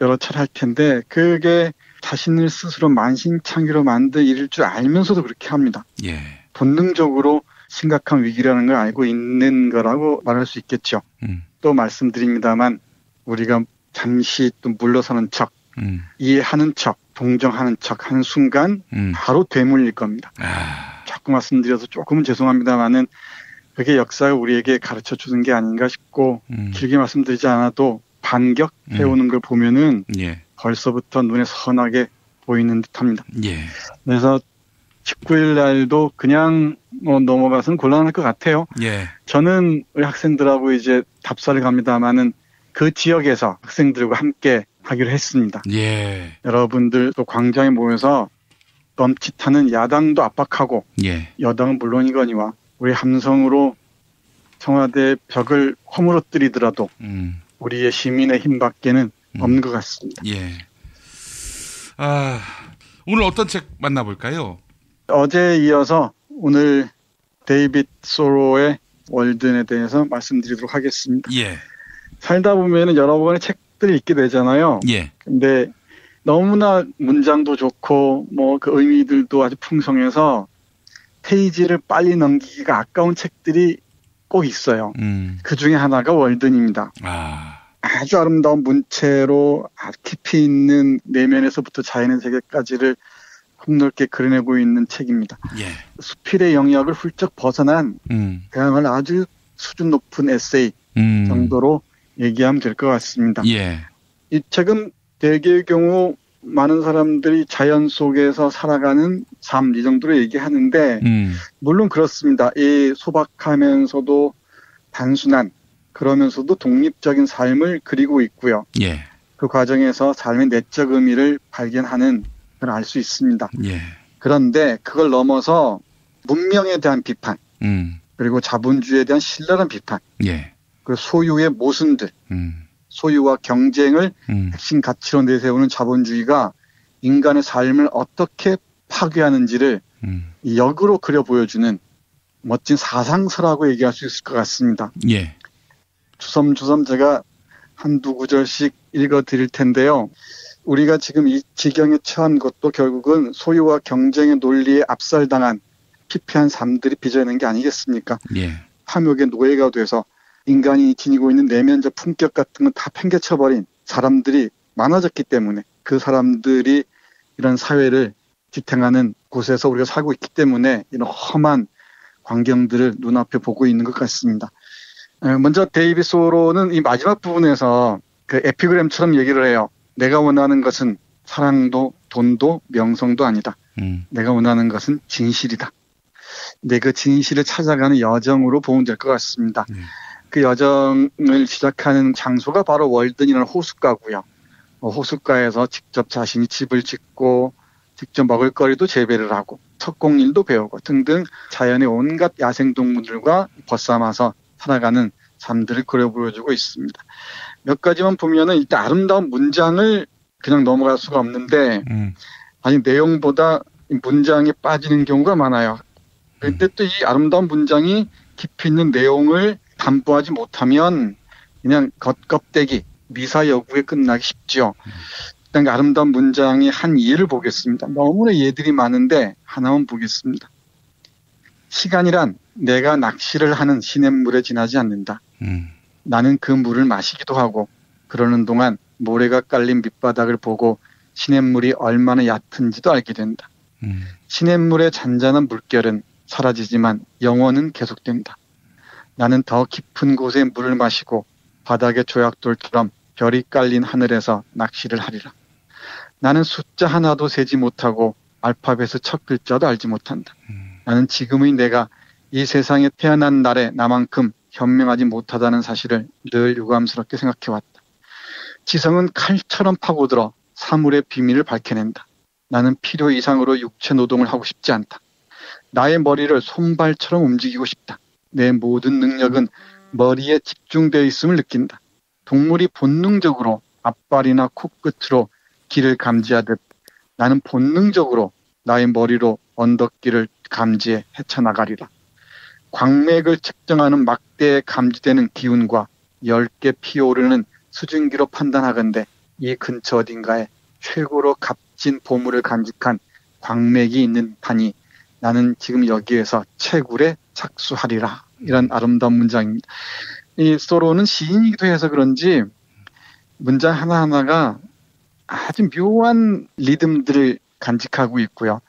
여러 차례 할 텐데 그게 자신을 스스로 만신창이로 만든 일일 줄 알면서도 그렇게 합니다. 예. 본능적으로 심각한 위기라는 걸 알고 있는 거라고 말할 수 있겠죠. 또 말씀드립니다만 우리가 잠시 또 물러서는 척, 이해하는 척, 동정하는 척 하는 순간 바로 되물릴 겁니다. 자꾸 말씀드려서 조금은 죄송합니다만은 그게 역사가 우리에게 가르쳐 주는 게 아닌가 싶고 길게 말씀드리지 않아도 반격 해오는 걸 보면은 예. 벌써부터 눈에 선하게 보이는 듯합니다. 예. 그래서 19일 날도 그냥 넘어가서는 곤란할 것 같아요. 예. 저는 우리 학생들하고 이제 답사를 갑니다만은 그 지역에서 학생들과 함께 하기로 했습니다. 예. 여러분들 또 광장에 모여서 멈칫하는 야당도 압박하고 예. 여당은 물론이거니와 우리 함성으로 청와대 벽을 허물어뜨리더라도 우리의 시민의 힘밖에는 없는 것 같습니다. 예. 오늘 어떤 책 만나볼까요? 어제에 이어서 오늘 데이빗 소로의 월든에 대해서 말씀드리도록 하겠습니다. 예. 살다 보면은 여러 권의 책들을 읽게 되잖아요. 예. 근데 너무나 문장도 좋고 뭐 그 의미들도 아주 풍성해서 페이지를 빨리 넘기기가 아까운 책들이 꼭 있어요. 그 중에 하나가 월든입니다. 아주 아름다운 문체로 깊이 있는 내면에서부터 자연의 세계까지를 폭넓게 그려내고 있는 책입니다. 예. 수필의 영역을 훌쩍 벗어난 그야말로 아주 수준 높은 에세이 정도로 얘기하면 될 것 같습니다. 예. 이 책은 대개의 경우 많은 사람들이 자연 속에서 살아가는 삶, 이 정도로 얘기하는데, 물론 그렇습니다. 이 소박하면서도 단순한, 그러면서도 독립적인 삶을 그리고 있고요. 예. 그 과정에서 삶의 내적 의미를 발견하는 걸 알 수 있습니다. 예. 그런데 그걸 넘어서 문명에 대한 비판, 그리고 자본주의에 대한 신랄한 비판, 예. 그 소유의 모순들, 소유와 경쟁을 핵심 가치로 내세우는 자본주의가 인간의 삶을 어떻게 파괴하는지를 역으로 그려 보여주는 멋진 사상서라고 얘기할 수 있을 것 같습니다. 예. 주섬주섬 제가 한두 구절씩 읽어드릴 텐데요. 우리가 지금 이 지경에 처한 것도 결국은 소유와 경쟁의 논리에 압살당한 피폐한 삶들이 빚어내는 게 아니겠습니까? 예. 탐욕의 노예가 돼서 인간이 지니고 있는 내면적 품격 같은 건 다 팽개쳐버린 사람들이 많아졌기 때문에, 그 사람들이 이런 사회를 지탱하는 곳에서 우리가 살고 있기 때문에 이런 험한 광경들을 눈앞에 보고 있는 것 같습니다. 먼저 데이빗 소로는 이 마지막 부분에서 그 에피그램처럼 얘기를 해요. 내가 원하는 것은 사랑도 돈도 명성도 아니다. 내가 원하는 것은 진실이다. 근데 그 진실을 찾아가는 여정으로 보면 될 것 같습니다. 그 여정을 시작하는 장소가 바로 월든이라는 호숫가고요. 호숫가에서 직접 자신이 집을 짓고 직접 먹을거리도 재배를 하고 석공일도 배우고 등등 자연의 온갖 야생동물들과 벗삼아서 살아가는 삶들을 그려 보여주고 있습니다. 몇 가지만 보면은 일단 아름다운 문장을 그냥 넘어갈 수가 없는데 아니 내용보다 문장에 빠지는 경우가 많아요. 그런데 또 이 아름다운 문장이 깊이 있는 내용을 담보하지 못하면 그냥 겉껍데기, 미사여구에 끝나기 쉽죠. 일단 아름다운 문장의 한 예를 보겠습니다. 너무나 예들이 많은데 하나만 보겠습니다. 시간이란 내가 낚시를 하는 시냇물에 지나지 않는다. 나는 그 물을 마시기도 하고 그러는 동안 모래가 깔린 밑바닥을 보고 시냇물이 얼마나 얕은지도 알게 된다. 시냇물의 잔잔한 물결은 사라지지만 영원은 계속된다. 나는 더 깊은 곳에 물을 마시고 바닥의 조약돌처럼 별이 깔린 하늘에서 낚시를 하리라. 나는 숫자 하나도 세지 못하고 알파벳의 첫 글자도 알지 못한다. 나는 지금의 내가 이 세상에 태어난 날에 나만큼 현명하지 못하다는 사실을 늘 유감스럽게 생각해왔다. 지성은 칼처럼 파고들어 사물의 비밀을 밝혀낸다. 나는 필요 이상으로 육체 노동을 하고 싶지 않다. 나의 머리를 손발처럼 움직이고 싶다. 내 모든 능력은 머리에 집중되어 있음을 느낀다. 동물이 본능적으로 앞발이나 코끝으로 길을 감지하듯 나는 본능적으로 나의 머리로 언덕길을 감지해 헤쳐나가리라. 광맥을 측정하는 막대에 감지되는 기운과 10개 피어오르는 수증기로 판단하건대 이 근처 어딘가에 최고로 값진 보물을 간직한 광맥이 있는 판이 나는 지금 여기에서 채굴에 착수하리라. 이런 아름다운 문장입니다. 이 소로는 시인이기도 해서 그런지 문장 하나하나가 아주 묘한 리듬들을 간직하고 있고요.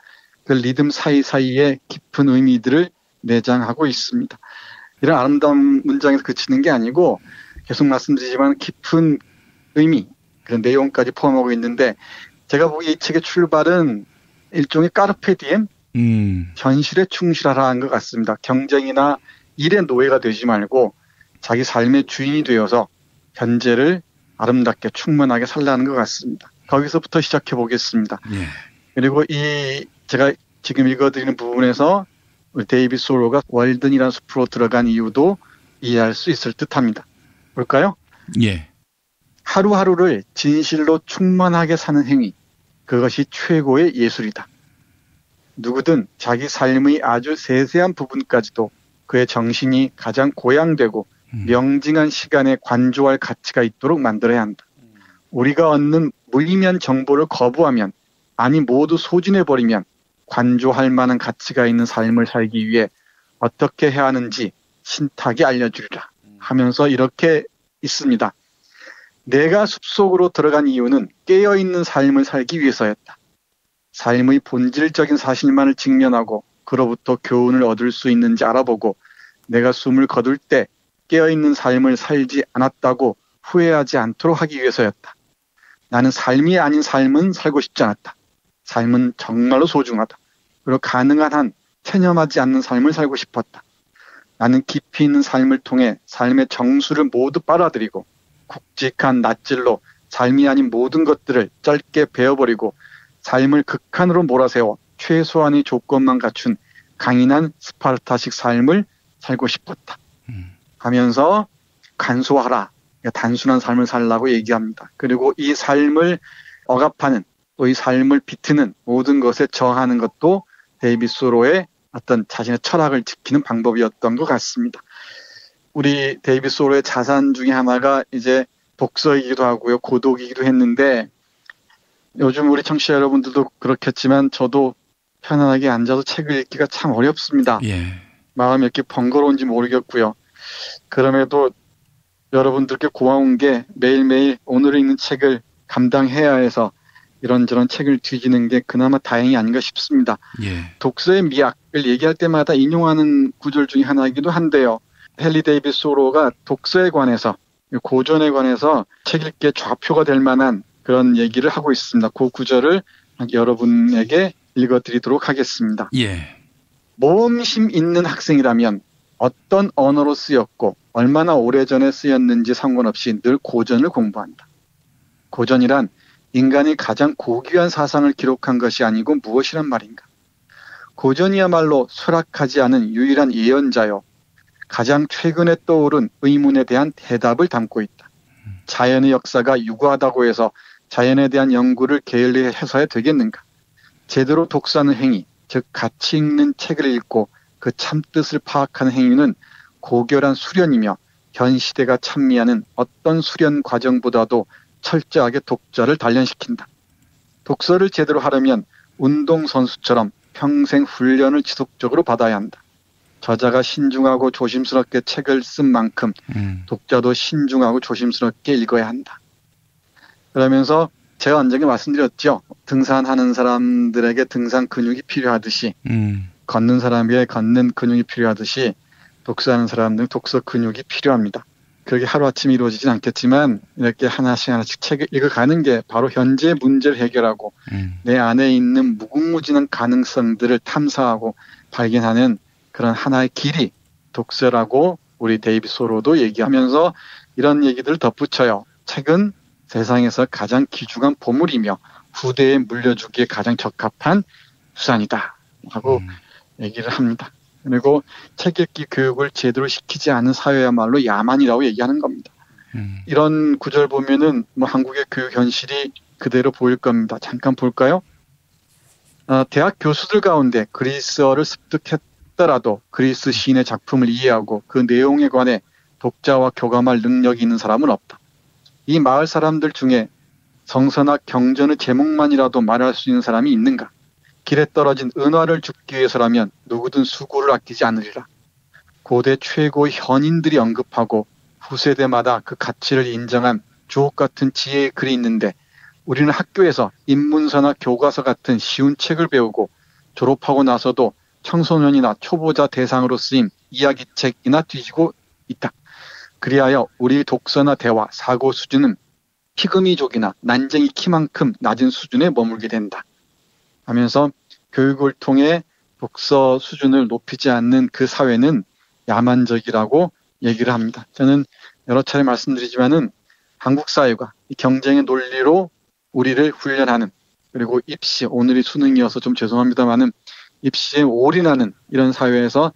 그 리듬 사이사이에 깊은 의미들을 내장하고 있습니다. 이런 아름다운 문장에서 그치는 게 아니고 계속 말씀드리지만 깊은 의미, 그런 내용까지 포함하고 있는데 제가 보기에 이 책의 출발은 일종의 까르페 디엠, 현실에 충실하라는 것 같습니다. 경쟁이나 일의 노예가 되지 말고 자기 삶의 주인이 되어서 현재를 아름답게 충만하게 살라는 것 같습니다. 거기서부터 시작해 보겠습니다. 예. 그리고 제가 지금 읽어드리는 부분에서 데이빗 소로가 월든이라는 숲으로 들어간 이유도 이해할 수 있을 듯합니다. 볼까요? 예. 하루하루를 진실로 충만하게 사는 행위, 그것이 최고의 예술이다. 누구든 자기 삶의 아주 세세한 부분까지도 그의 정신이 가장 고양되고 명징한 시간에 관조할 가치가 있도록 만들어야 한다. 우리가 얻는 무의미한 정보를 거부하면, 아니 모두 소진해버리면 관조할 만한 가치가 있는 삶을 살기 위해 어떻게 해야 하는지 신탁이 알려주리라 하면서 이렇게 있습니다. 내가 숲속으로 들어간 이유는 깨어있는 삶을 살기 위해서였다. 삶의 본질적인 사실만을 직면하고 그로부터 교훈을 얻을 수 있는지 알아보고 내가 숨을 거둘 때 깨어있는 삶을 살지 않았다고 후회하지 않도록 하기 위해서였다. 나는 삶이 아닌 삶은 살고 싶지 않았다. 삶은 정말로 소중하다. 그리고 가능한 한 체념하지 않는 삶을 살고 싶었다. 나는 깊이 있는 삶을 통해 삶의 정수를 모두 빨아들이고 굵직한 낫질로 삶이 아닌 모든 것들을 짧게 베어버리고 삶을 극한으로 몰아세워 최소한의 조건만 갖춘 강인한 스파르타식 삶을 살고 싶었다. 하면서 간소하라. 단순한 삶을 살라고 얘기합니다. 그리고 이 삶을 억압하는 또 이 삶을 비트는 모든 것에 저항하는 것도 데이빗 소로의 어떤 자신의 철학을 지키는 방법이었던 것 같습니다. 우리 데이빗 소로의 자산 중에 하나가 이제 독서이기도 하고요. 고독이기도 했는데 요즘 우리 청취자 여러분들도 그렇겠지만 저도 편안하게 앉아서 책을 읽기가 참 어렵습니다. 예. 마음이 이렇게 번거로운지 모르겠고요. 그럼에도 여러분들께 고마운 게 매일매일 오늘 읽는 책을 감당해야 해서 이런저런 책을 뒤지는 게 그나마 다행이 아닌가 싶습니다. 예. 독서의 미학을 얘기할 때마다 인용하는 구절 중에 하나이기도 한데요. 헨리 데이빗 소로가 독서에 관해서, 고전에 관해서 책 읽기에 좌표가 될 만한 그런 얘기를 하고 있습니다. 그 구절을 여러분에게 읽어드리도록 하겠습니다. 예. 모험심 있는 학생이라면 어떤 언어로 쓰였고 얼마나 오래전에 쓰였는지 상관없이 늘 고전을 공부한다. 고전이란 인간이 가장 고귀한 사상을 기록한 것이 아니고 무엇이란 말인가? 고전이야말로 수락하지 않은 유일한 예언자요. 가장 최근에 떠오른 의문에 대한 대답을 담고 있다. 자연의 역사가 유구하다고 해서 자연에 대한 연구를 게을리해서야 되겠는가? 제대로 독서하는 행위, 즉 가치 있는 책을 읽고 그 참뜻을 파악하는 행위는 고결한 수련이며 현 시대가 찬미하는 어떤 수련 과정보다도 철저하게 독자를 단련시킨다. 독서를 제대로 하려면 운동선수처럼 평생 훈련을 지속적으로 받아야 한다. 저자가 신중하고 조심스럽게 책을 쓴 만큼 독자도 신중하고 조심스럽게 읽어야 한다. 그러면서 제가 언젠가 말씀드렸죠. 등산하는 사람들에게 등산 근육이 필요하듯이 걷는 사람에게 걷는 근육이 필요하듯이 독서하는 사람들은 독서 근육이 필요합니다. 그게 하루아침에 이루어지진 않겠지만 이렇게 하나씩 책을 읽어가는 게 바로 현재의 문제를 해결하고 내 안에 있는 무궁무진한 가능성들을 탐사하고 발견하는 그런 하나의 길이 독서라고 우리 데이빗 소로도 얘기하면서 이런 얘기들을 덧붙여요. 책은 세상에서 가장 귀중한 보물이며 후대에 물려주기에 가장 적합한 수단이다 하고 얘기를 합니다. 그리고 책 읽기 교육을 제대로 시키지 않은 사회야말로 야만이라고 얘기하는 겁니다. 이런 구절 보면은 뭐 한국의 교육 현실이 그대로 보일 겁니다. 잠깐 볼까요? 대학 교수들 가운데 그리스어를 습득했더라도 그리스 시인의 작품을 이해하고 그 내용에 관해 독자와 교감할 능력이 있는 사람은 없다. 이 마을 사람들 중에 성서나 경전의 제목만이라도 말할 수 있는 사람이 있는가? 길에 떨어진 은화를 줍기 위해서라면 누구든 수고를 아끼지 않으리라. 고대 최고의 현인들이 언급하고 후세대마다 그 가치를 인정한 주옥 같은 지혜의 글이 있는데 우리는 학교에서 인문서나 교과서 같은 쉬운 책을 배우고 졸업하고 나서도 청소년이나 초보자 대상으로 쓰인 이야기책이나 뒤지고 있다. 그리하여 우리 독서나 대화, 사고 수준은 피그미족이나 난쟁이 키만큼 낮은 수준에 머물게 된다. 하면서 교육을 통해 독서 수준을 높이지 않는 그 사회는 야만적이라고 얘기를 합니다. 저는 여러 차례 말씀드리지만은 한국 사회가 이 경쟁의 논리로 우리를 훈련하는 그리고 입시, 오늘이 수능이어서 좀 죄송합니다만은 입시에 올인하는 이런 사회에서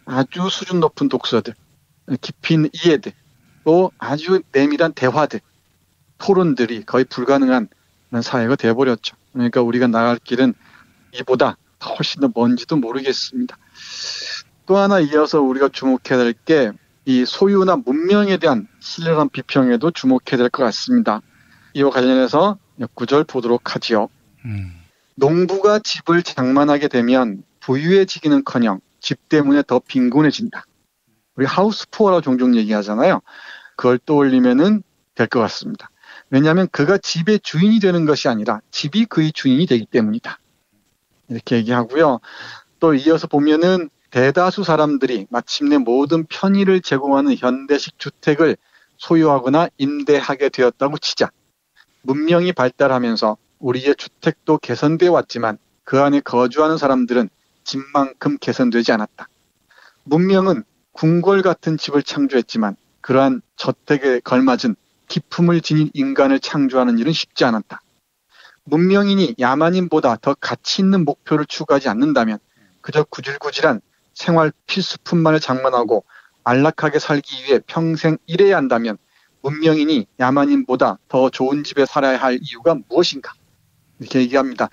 아주 수준 높은 독서들, 깊이 있는 이해들, 또 아주 내밀한 대화들, 토론들이 거의 불가능한 사회가 되어버렸죠. 그러니까 우리가 나갈 길은 이보다 훨씬 더 먼지도 모르겠습니다. 또 하나 이어서 우리가 주목해야 될 게 이 소유나 문명에 대한 신랄한 비평에도 주목해야 될 것 같습니다. 이와 관련해서 몇 구절 보도록 하지요. 농부가 집을 장만하게 되면 부유해지기는커녕 집 때문에 더 빈곤해진다. 우리 하우스푸어라고 종종 얘기하잖아요. 그걸 떠올리면은 될 것 같습니다. 왜냐하면 그가 집의 주인이 되는 것이 아니라 집이 그의 주인이 되기 때문이다. 이렇게 얘기하고요. 또 이어서 보면은 대다수 사람들이 마침내 모든 편의를 제공하는 현대식 주택을 소유하거나 임대하게 되었다고 치자. 문명이 발달하면서 우리의 주택도 개선되어 왔지만 그 안에 거주하는 사람들은 집만큼 개선되지 않았다. 문명은 궁궐 같은 집을 창조했지만 그러한 저택에 걸맞은 기품을 지닌 인간을 창조하는 일은 쉽지 않았다. 문명인이 야만인보다 더 가치 있는 목표를 추구하지 않는다면 그저 구질구질한 생활 필수품만을 장만하고 안락하게 살기 위해 평생 일해야 한다면 문명인이 야만인보다 더 좋은 집에 살아야 할 이유가 무엇인가? 이렇게 얘기합니다.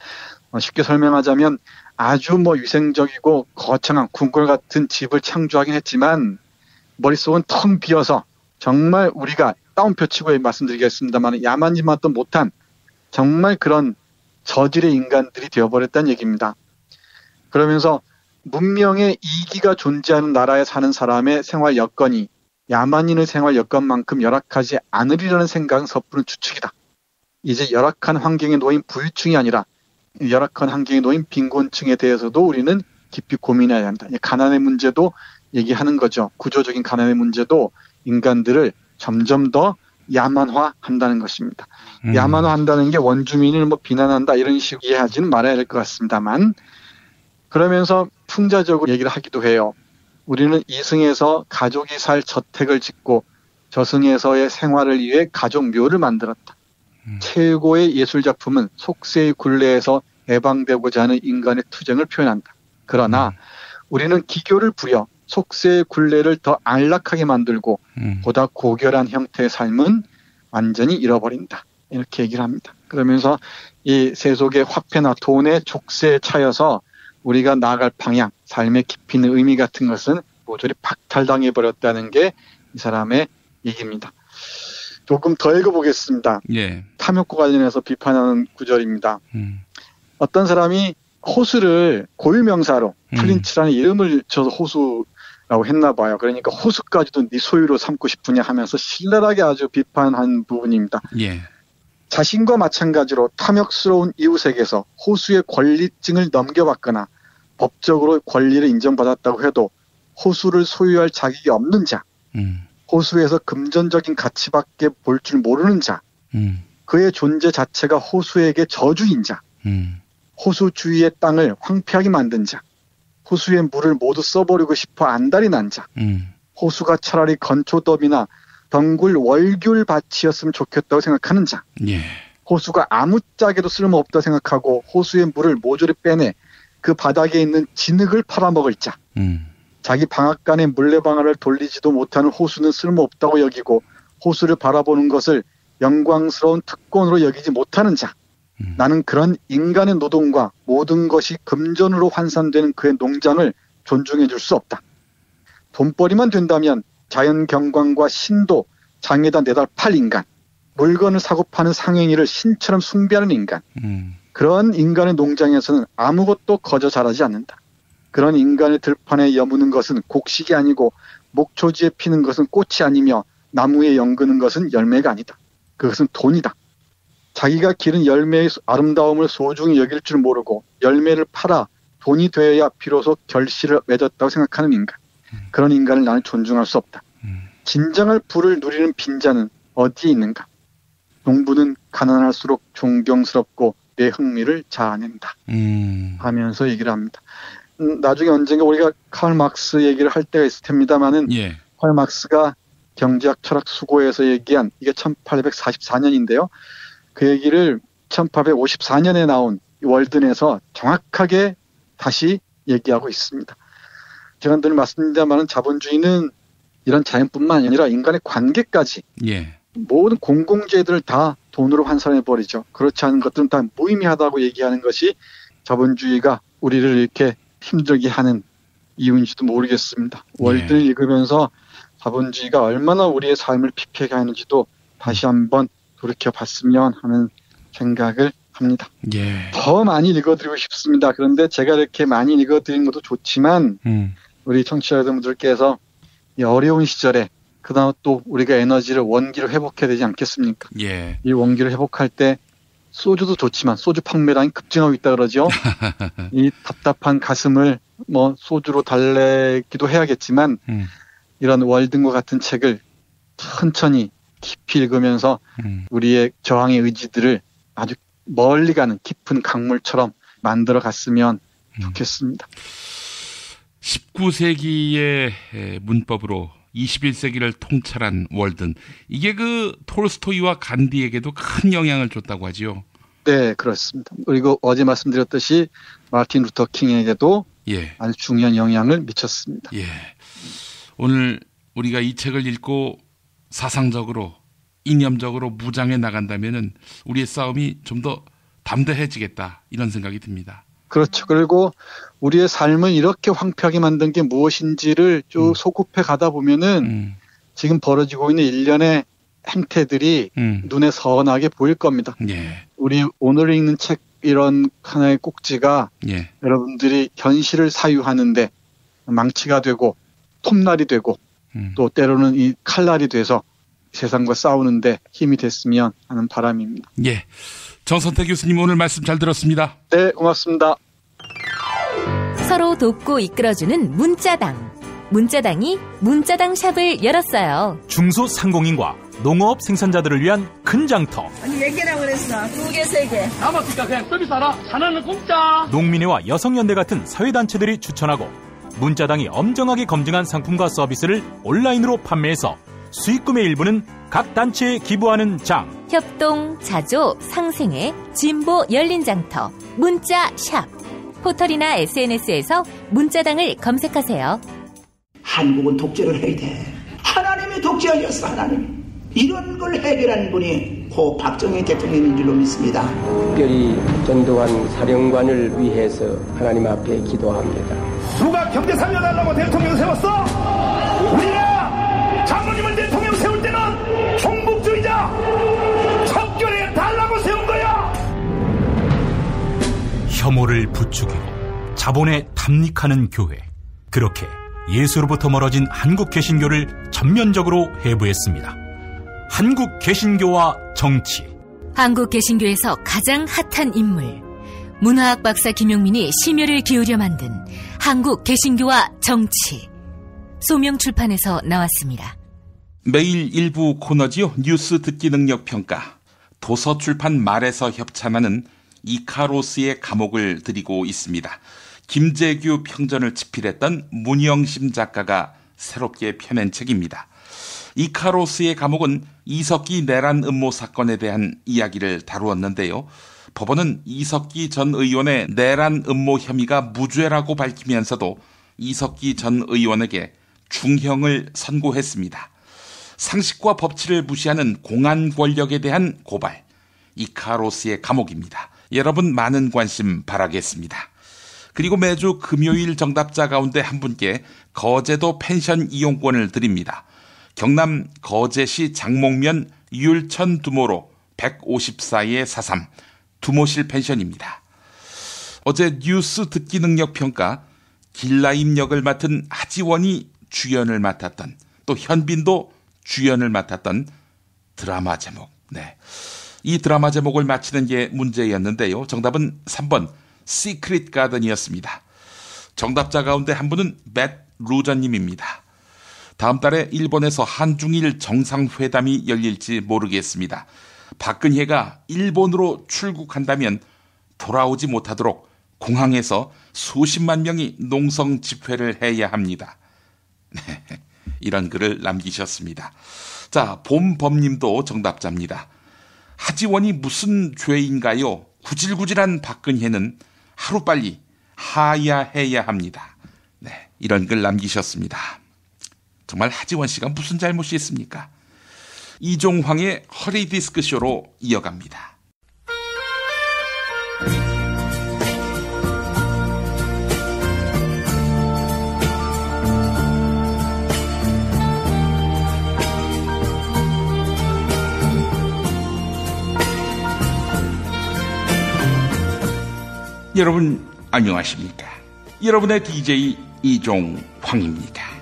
쉽게 설명하자면 아주 위생적이고 거창한 궁궐 같은 집을 창조하긴 했지만 머릿속은 텅 비어서 정말 우리가 따옴표 치고 말씀드리겠습니다만 야만인만도 못한 정말 그런 저질의 인간들이 되어버렸다는 얘기입니다. 그러면서 문명의 이기가 존재하는 나라에 사는 사람의 생활 여건이 야만인의 생활 여건만큼 열악하지 않으리라는 생각은 섣부른 추측이다. 이제 열악한 환경에 놓인 부유층이 아니라 열악한 환경에 놓인 빈곤층에 대해서도 우리는 깊이 고민해야 한다. 가난의 문제도 얘기하는 거죠. 구조적인 가난의 문제도 인간들을 점점 더 야만화한다는 것입니다. 야만화한다는 게 원주민을 비난한다 이런 식으로 이해하지는 말아야 될 것 같습니다만 그러면서 풍자적으로 얘기를 하기도 해요. 우리는 이승에서 가족이 살 저택을 짓고 저승에서의 생활을 위해 가족묘를 만들었다. 최고의 예술작품은 속세의 굴레에서 해방되고자 하는 인간의 투쟁을 표현한다. 그러나 우리는 기교를 부려 속세의 굴레를 더 안락하게 만들고 보다 고결한 형태의 삶은 완전히 잃어버린다. 이렇게 얘기를 합니다. 그러면서 이 세속의 화폐나 돈의 족쇄에 차여서 우리가 나아갈 방향, 삶의 깊이 있는 의미 같은 것은 모조리 박탈당해버렸다는 게 이 사람의 얘기입니다. 조금 더 읽어보겠습니다. 예. 탐욕과 관련해서 비판하는 구절입니다. 어떤 사람이 호수를 고유명사로 플린츠라는 이름을 줘서 호수라고 했나 봐요. 그러니까 호수까지도 네 소유로 삼고 싶으냐 하면서 신랄하게 아주 비판한 부분입니다. 예. 자신과 마찬가지로 탐욕스러운 이웃에게서 호수의 권리증을 넘겨받거나 법적으로 권리를 인정받았다고 해도 호수를 소유할 자격이 없는 자, 호수에서 금전적인 가치밖에 볼 줄 모르는 자, 그의 존재 자체가 호수에게 저주인 자, 호수 주위의 땅을 황폐하게 만든 자, 호수의 물을 모두 써버리고 싶어 안달이 난 자, 호수가 차라리 건초더미나 덩굴 월귤 밭이었으면 좋겠다고 생각하는 자, 예. 호수가 아무짝에도 쓸모없다 생각하고 호수의 물을 모조리 빼내 그 바닥에 있는 진흙을 팔아먹을 자, 자기 방앗간에 물레방아를 돌리지도 못하는 호수는 쓸모없다고 여기고 호수를 바라보는 것을 영광스러운 특권으로 여기지 못하는 자, 나는 그런 인간의 노동과 모든 것이 금전으로 환산되는 그의 농장을 존중해 줄 수 없다. 돈벌이만 된다면 자연 경관과 신도 장에다 내다 팔 인간, 물건을 사고 파는 상행위를 신처럼 숭배하는 인간, 그런 인간의 농장에서는 아무것도 거저 자라지 않는다. 그런 인간의 들판에 여무는 것은 곡식이 아니고 목초지에 피는 것은 꽃이 아니며 나무에 연그는 것은 열매가 아니다. 그것은 돈이다. 자기가 기른 열매의 아름다움을 소중히 여길 줄 모르고 열매를 팔아 돈이 되어야 비로소 결실을 맺었다고 생각하는 인간. 그런 인간을 나는 존중할 수 없다. 진정한 부를 누리는 빈자는 어디에 있는가? 농부는 가난할수록 존경스럽고 내 흥미를 자아낸다. 하면서 얘기를 합니다. 나중에 언젠가 우리가 칼 막스 얘기를 할 때가 있을 텐데다마는 예. 칼 막스가 경제학 철학 수고에서 얘기한 이게 1844년인데요. 그 얘기를 1854년에 나온 월든에서 정확하게 다시 얘기하고 있습니다. 제가 늘 말씀드립니다만 자본주의는 이런 자연뿐만 아니라 인간의 관계까지 예. 모든 공공재들을 다 돈으로 환산해버리죠. 그렇지 않은 것들은 다 무의미하다고 얘기하는 것이 자본주의가 우리를 이렇게 힘들게 하는 이유인지도 모르겠습니다. 월든을 읽으면서 자본주의가 얼마나 우리의 삶을 피폐하게 하는지도 다시 한번 돌이켜봤으면 하는 생각을 합니다. 예. 더 많이 읽어드리고 싶습니다. 그런데 제가 이렇게 많이 읽어드리는 것도 좋지만 우리 청취자 여러분들께서 이 어려운 시절에 그다음 또 우리가 에너지를 원기로 회복해야 되지 않겠습니까? 예. 이 원기를 회복할 때 소주도 좋지만 소주 판매량이 급증하고 있다 그러죠. 이 답답한 가슴을 소주로 달래기도 해야겠지만 이런 월든과 같은 책을 천천히 깊이 읽으면서 우리의 저항의 의지들을 아주 멀리 가는 깊은 강물처럼 만들어 갔으면 좋겠습니다. 19세기의 문법으로 21세기를 통찰한 월든, 이게 그 톨스토이와 간디에게도 큰 영향을 줬다고 하지요. 네, 그렇습니다. 그리고 어제 말씀드렸듯이 마틴 루터 킹에게도 아주 중요한 영향을 미쳤습니다. 예. 오늘 우리가 이 책을 읽고 사상적으로, 이념적으로 무장해 나간다면은 우리의 싸움이 좀 더 담대해지겠다, 이런 생각이 듭니다. 그렇죠. 그리고 우리의 삶을 이렇게 황폐하게 만든 게 무엇인지를 쭉 소급해 가다 보면은 지금 벌어지고 있는 일련의 행태들이 눈에 선하게 보일 겁니다. 우리 오늘 읽는 책 이런 하나의 꼭지가 여러분들이 현실을 사유하는데 망치가 되고 톱날이 되고 또 때로는 이 칼날이 돼서 세상과 싸우는데 힘이 됐으면 하는 바람입니다. 예. 정선태 교수님, 오늘 말씀 잘 들었습니다. 네, 고맙습니다. 서로 돕고 이끌어주는 문자당. 문자당이 문자당 샵을 열었어요. 중소상공인과 농업 생산자들을 위한 큰 장터. 아니, 4개라고 그랬어. 2개, 3개. 남았으니까 그냥 서비스 하나. 하나는 공짜. 농민회와 여성연대 같은 사회단체들이 추천하고 문자당이 엄정하게 검증한 상품과 서비스를 온라인으로 판매해서 수익금의 일부는 각 단체에 기부하는 장. 협동, 자조, 상생회, 진보 열린 장터, 문자샵. 포털이나 SNS에서 문자당을 검색하세요. 한국은 독재를 해야 돼. 하나님이 독재하셨어, 하나님. 이런 걸 해결하는 분이 고 박정희 대통령인 줄로 믿습니다. 특별히 전두환 사령관을 위해서 하나님 앞에 기도합니다. 누가 경제 살려달라고 대통령 세웠어? 우리가 장로님을 대통령 세울 때는 종북주의자 척결해 달라고 세운 거야. 혐오를 부추기고 자본에 탐닉하는 교회. 그렇게 예수로부터 멀어진 한국 개신교를 전면적으로 해부했습니다. 한국 개신교와 정치. 한국 개신교에서 가장 핫한 인물, 문화학 박사 김용민이 심혈을 기울여 만든 한국 개신교와 정치. 소명출판에서 나왔습니다. 매일 일부 코너지요. 뉴스 듣기 능력 평가. 도서출판 말에서 협찬하는 이카로스의 감옥을 드리고 있습니다. 김재규 평전을 집필했던 문영심 작가가 새롭게 펴낸 책입니다. 이카로스의 감옥은 이석기 내란 음모 사건에 대한 이야기를 다루었는데요. 법원은 이석기 전 의원의 내란 음모 혐의가 무죄라고 밝히면서도 이석기 전 의원에게 중형을 선고했습니다. 상식과 법치를 무시하는 공안 권력에 대한 고발. 이카로스의 감옥입니다. 여러분 많은 관심 바라겠습니다. 그리고 매주 금요일 정답자 가운데 한 분께 거제도 펜션 이용권을 드립니다. 경남 거제시 장목면 율천 두모로 154-43 두모실 펜션입니다. 어제 뉴스 듣기 능력 평가 길라임 역을 맡은 하지원이 주연을 맡았던, 또 현빈도 주연을 맡았던 드라마 제목. 네. 이 드라마 제목을 맞히는 게 문제였는데요. 정답은 3번 시크릿 가든이었습니다. 정답자 가운데 한 분은 맷 루저님입니다. 다음 달에 일본에서 한중일 정상회담이 열릴지 모르겠습니다. 박근혜가 일본으로 출국한다면 돌아오지 못하도록 공항에서 수십만 명이 농성 집회를 해야 합니다. 네, 이런 글을 남기셨습니다. 자, 봄범님도 정답자입니다. 하지원이 무슨 죄인가요? 구질구질한 박근혜는 하루빨리 하야해야 합니다. 네, 이런 글 남기셨습니다. 정말 하지원 씨가 무슨 잘못이 있습니까? 이종황의 허리디스크쇼로 이어갑니다. 여러분 안녕하십니까? 여러분의 DJ 이종황입니다.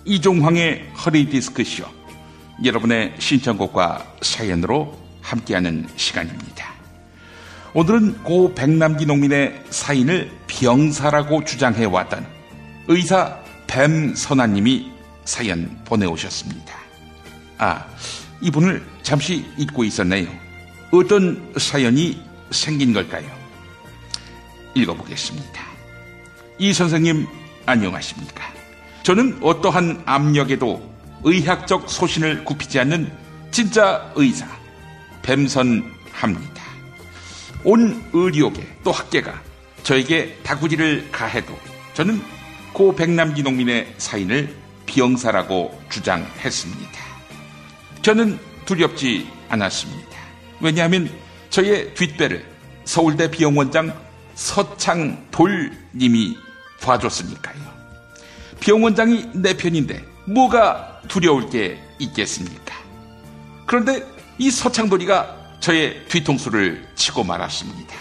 이종황의 허리디스크쇼, 여러분의 신청곡과 사연으로 함께하는 시간입니다. 오늘은 고 백남기 농민의 사인을 병사라고 주장해왔던 의사 뱀선아님이 사연 보내오셨습니다. 이분을 잠시 잊고 있었네요. 어떤 사연이 생긴 걸까요? 읽어보겠습니다. 이 선생님 안녕하십니까? 저는 어떠한 압력에도 의학적 소신을 굽히지 않는 진짜 의사 뱀선합니다. 온 의료계 또 학계가 저에게 다구리를 가해도 저는 고 백남기 농민의 사인을 비영사라고 주장했습니다. 저는 두렵지 않았습니다. 왜냐하면 저의 뒷배를 서울대 비영원장 서창돌님이 봐줬으니까요. 비영원장이 내 편인데 뭐가 두려울 게 있겠습니까? 그런데 이 서창돌이가 저의 뒤통수를 치고 말았습니다.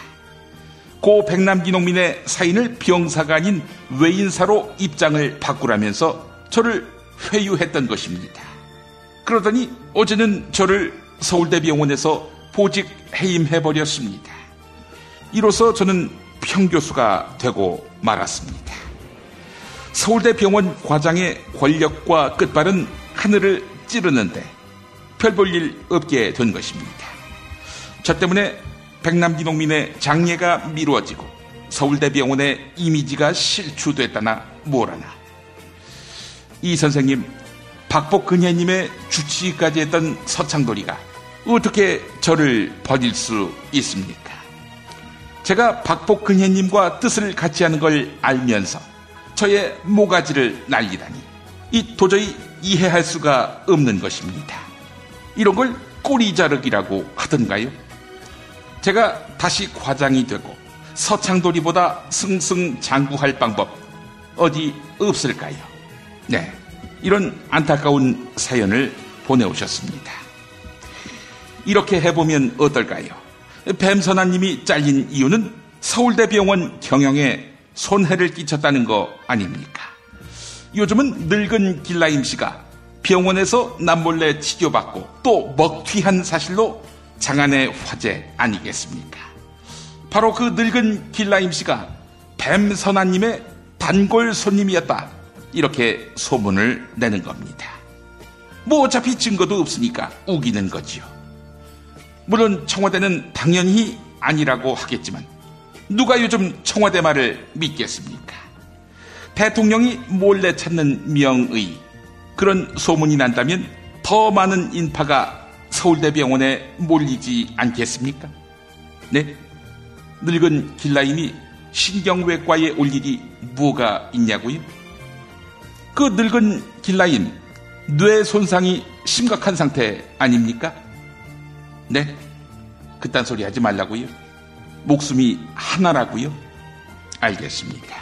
고 백남기 농민의 사인을 비영사가 아닌 외인사로 입장을 바꾸라면서 저를 회유했던 것입니다. 그러더니 어제는 저를 서울대병원에서 보직 해임해버렸습니다. 이로써 저는 평교수가 되고 말았습니다. 서울대병원 과장의 권력과 끝발은 하늘을 찌르는데 별 볼 일 없게 된 것입니다. 저 때문에 백남기 농민의 장례가 미루어지고 서울대병원의 이미지가 실추됐다나 뭐라나. 이 선생님, 박복근혜님의 주치의까지 했던 서창돌이가 어떻게 저를 버릴 수 있습니까? 제가 박복근혜님과 뜻을 같이 하는 걸 알면서 저의 모가지를 날리다니 이 도저히 이해할 수가 없는 것입니다. 이런 걸 꼬리 자르기라고 하던가요? 제가 다시 과장이 되고 서창돌이보다 승승장구할 방법 어디 없을까요? 네, 이런 안타까운 사연을 보내오셨습니다. 이렇게 해보면 어떨까요? 뱀선아님이 잘린 이유는 서울대병원 경영에 손해를 끼쳤다는 거 아닙니까? 요즘은 늙은 길라임 씨가 병원에서 남몰래 치료받고 또 먹튀한 사실로 장안의 화제 아니겠습니까? 바로 그 늙은 길라임 씨가 뱀선아님의 단골 손님이었다, 이렇게 소문을 내는 겁니다. 뭐 어차피 증거도 없으니까 우기는 거지요. 물론 청와대는 당연히 아니라고 하겠지만 누가 요즘 청와대 말을 믿겠습니까? 대통령이 몰래 찾는 명의, 그런 소문이 난다면 더 많은 인파가 서울대병원에 몰리지 않겠습니까? 네? 늙은 길라임이 신경외과에 올 일이 뭐가 있냐고요? 그 늙은 길라임 뇌 손상이 심각한 상태 아닙니까? 네? 그딴 소리 하지 말라고요? 목숨이 하나라고요? 알겠습니다.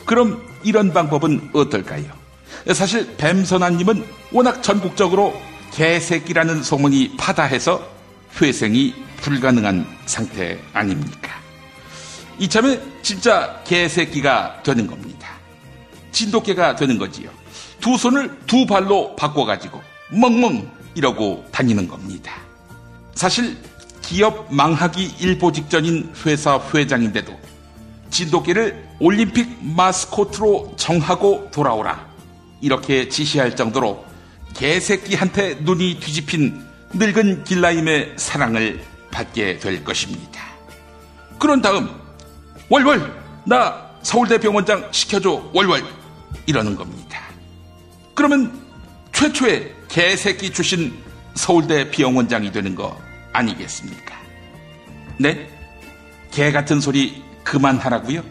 그럼 이런 방법은 어떨까요? 사실 뱀선아님은 워낙 전국적으로 개새끼라는 소문이 파다해서 회생이 불가능한 상태 아닙니까? 이참에 진짜 개새끼가 되는 겁니다. 진돗개가 되는 거지요. 두 손을 두 발로 바꿔가지고 멍멍 이러고 다니는 겁니다. 사실 기업 망하기 일보 직전인 회사 회장인데도 진돗개를 올림픽 마스코트로 정하고 돌아오라, 이렇게 지시할 정도로 개새끼한테 눈이 뒤집힌 늙은 길라임의 사랑을 받게 될 것입니다. 그런 다음 월월 나 서울대병원장 시켜줘 월월 이러는 겁니다. 그러면 최초의 개새끼 출신 서울대 비영원장이 되는 거 아니겠습니까? 네? 개 같은 소리 그만하라고요?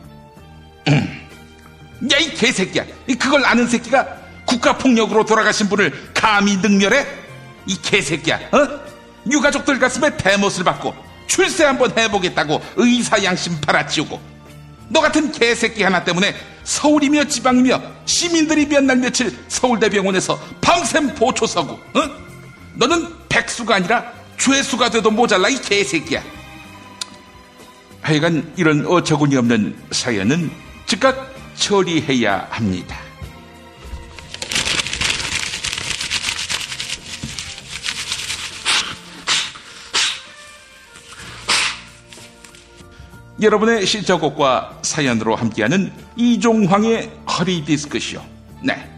야, 이 개새끼야, 그걸 아는 새끼가 국가폭력으로 돌아가신 분을 감히 능멸해? 이 개새끼야, 유가족들 가슴에 대못을 받고 출세 한번 해보겠다고 의사 양심 팔아치우고, 너 같은 개새끼 하나 때문에 서울이며 지방이며 시민들이 몇 날 며칠 서울대병원에서 밤샘 보초 서고, 너는 백수가 아니라 죄수가 돼도 모자라, 이 개새끼야. 하여간 이런 어처구니 없는 사연은 즉각 처리해야 합니다. 여러분의 신청곡과 사연으로 함께하는 이종황의 허리디스크쇼. 네,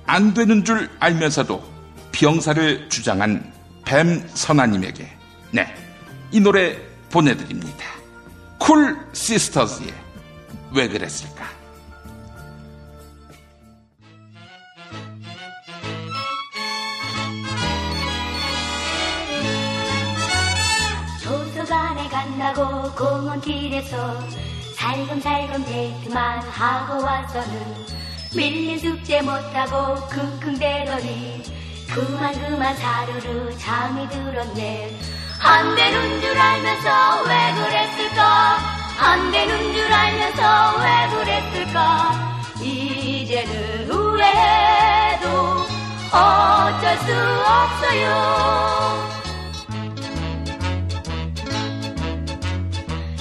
안 되는 줄 알면서도 병사를 주장한 뱀선아님에게 이 노래 보내드립니다. 쿨 시스터즈의 왜 그랬을까. 도서관에 간다고 공원길에서 살금살금 데이트만 하고 와서는 밀린 숙제 못하고 킁킁대더니 그만 사르르 잠이 들었네. 안 되는 줄 알면서 왜 그랬을까. 안 되는 줄 알면서 왜 그랬을까. 이제는 후회해도 어쩔 수 없어요.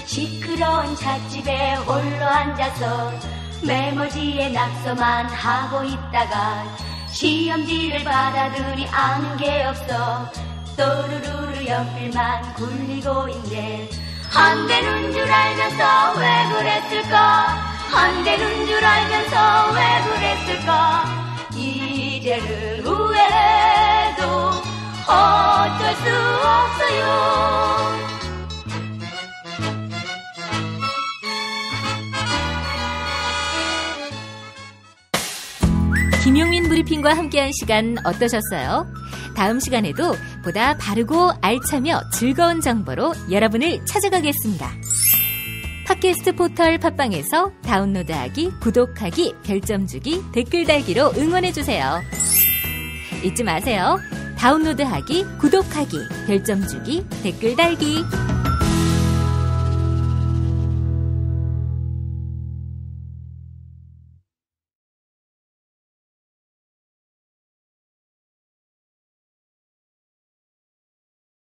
시끄러운 찻집에 홀로 앉아서 메모지에 낙서만 하고 있다가 시험지를 받아들이 아는 게 없어 또르르르 연필만 굴리고 있네. 안 되는 줄 알면서 왜 그랬을까. 안 되는 줄 알면서 왜 그랬을까. 이제는 후회해도 어쩔 수 없어요. 김용민 브리핑과 함께한 시간 어떠셨어요? 다음 시간에도 보다 바르고 알차며 즐거운 정보로 여러분을 찾아가겠습니다. 팟캐스트 포털 팟빵에서 다운로드하기, 구독하기, 별점 주기, 댓글 달기로 응원해주세요. 잊지 마세요. 다운로드하기, 구독하기, 별점 주기, 댓글 달기.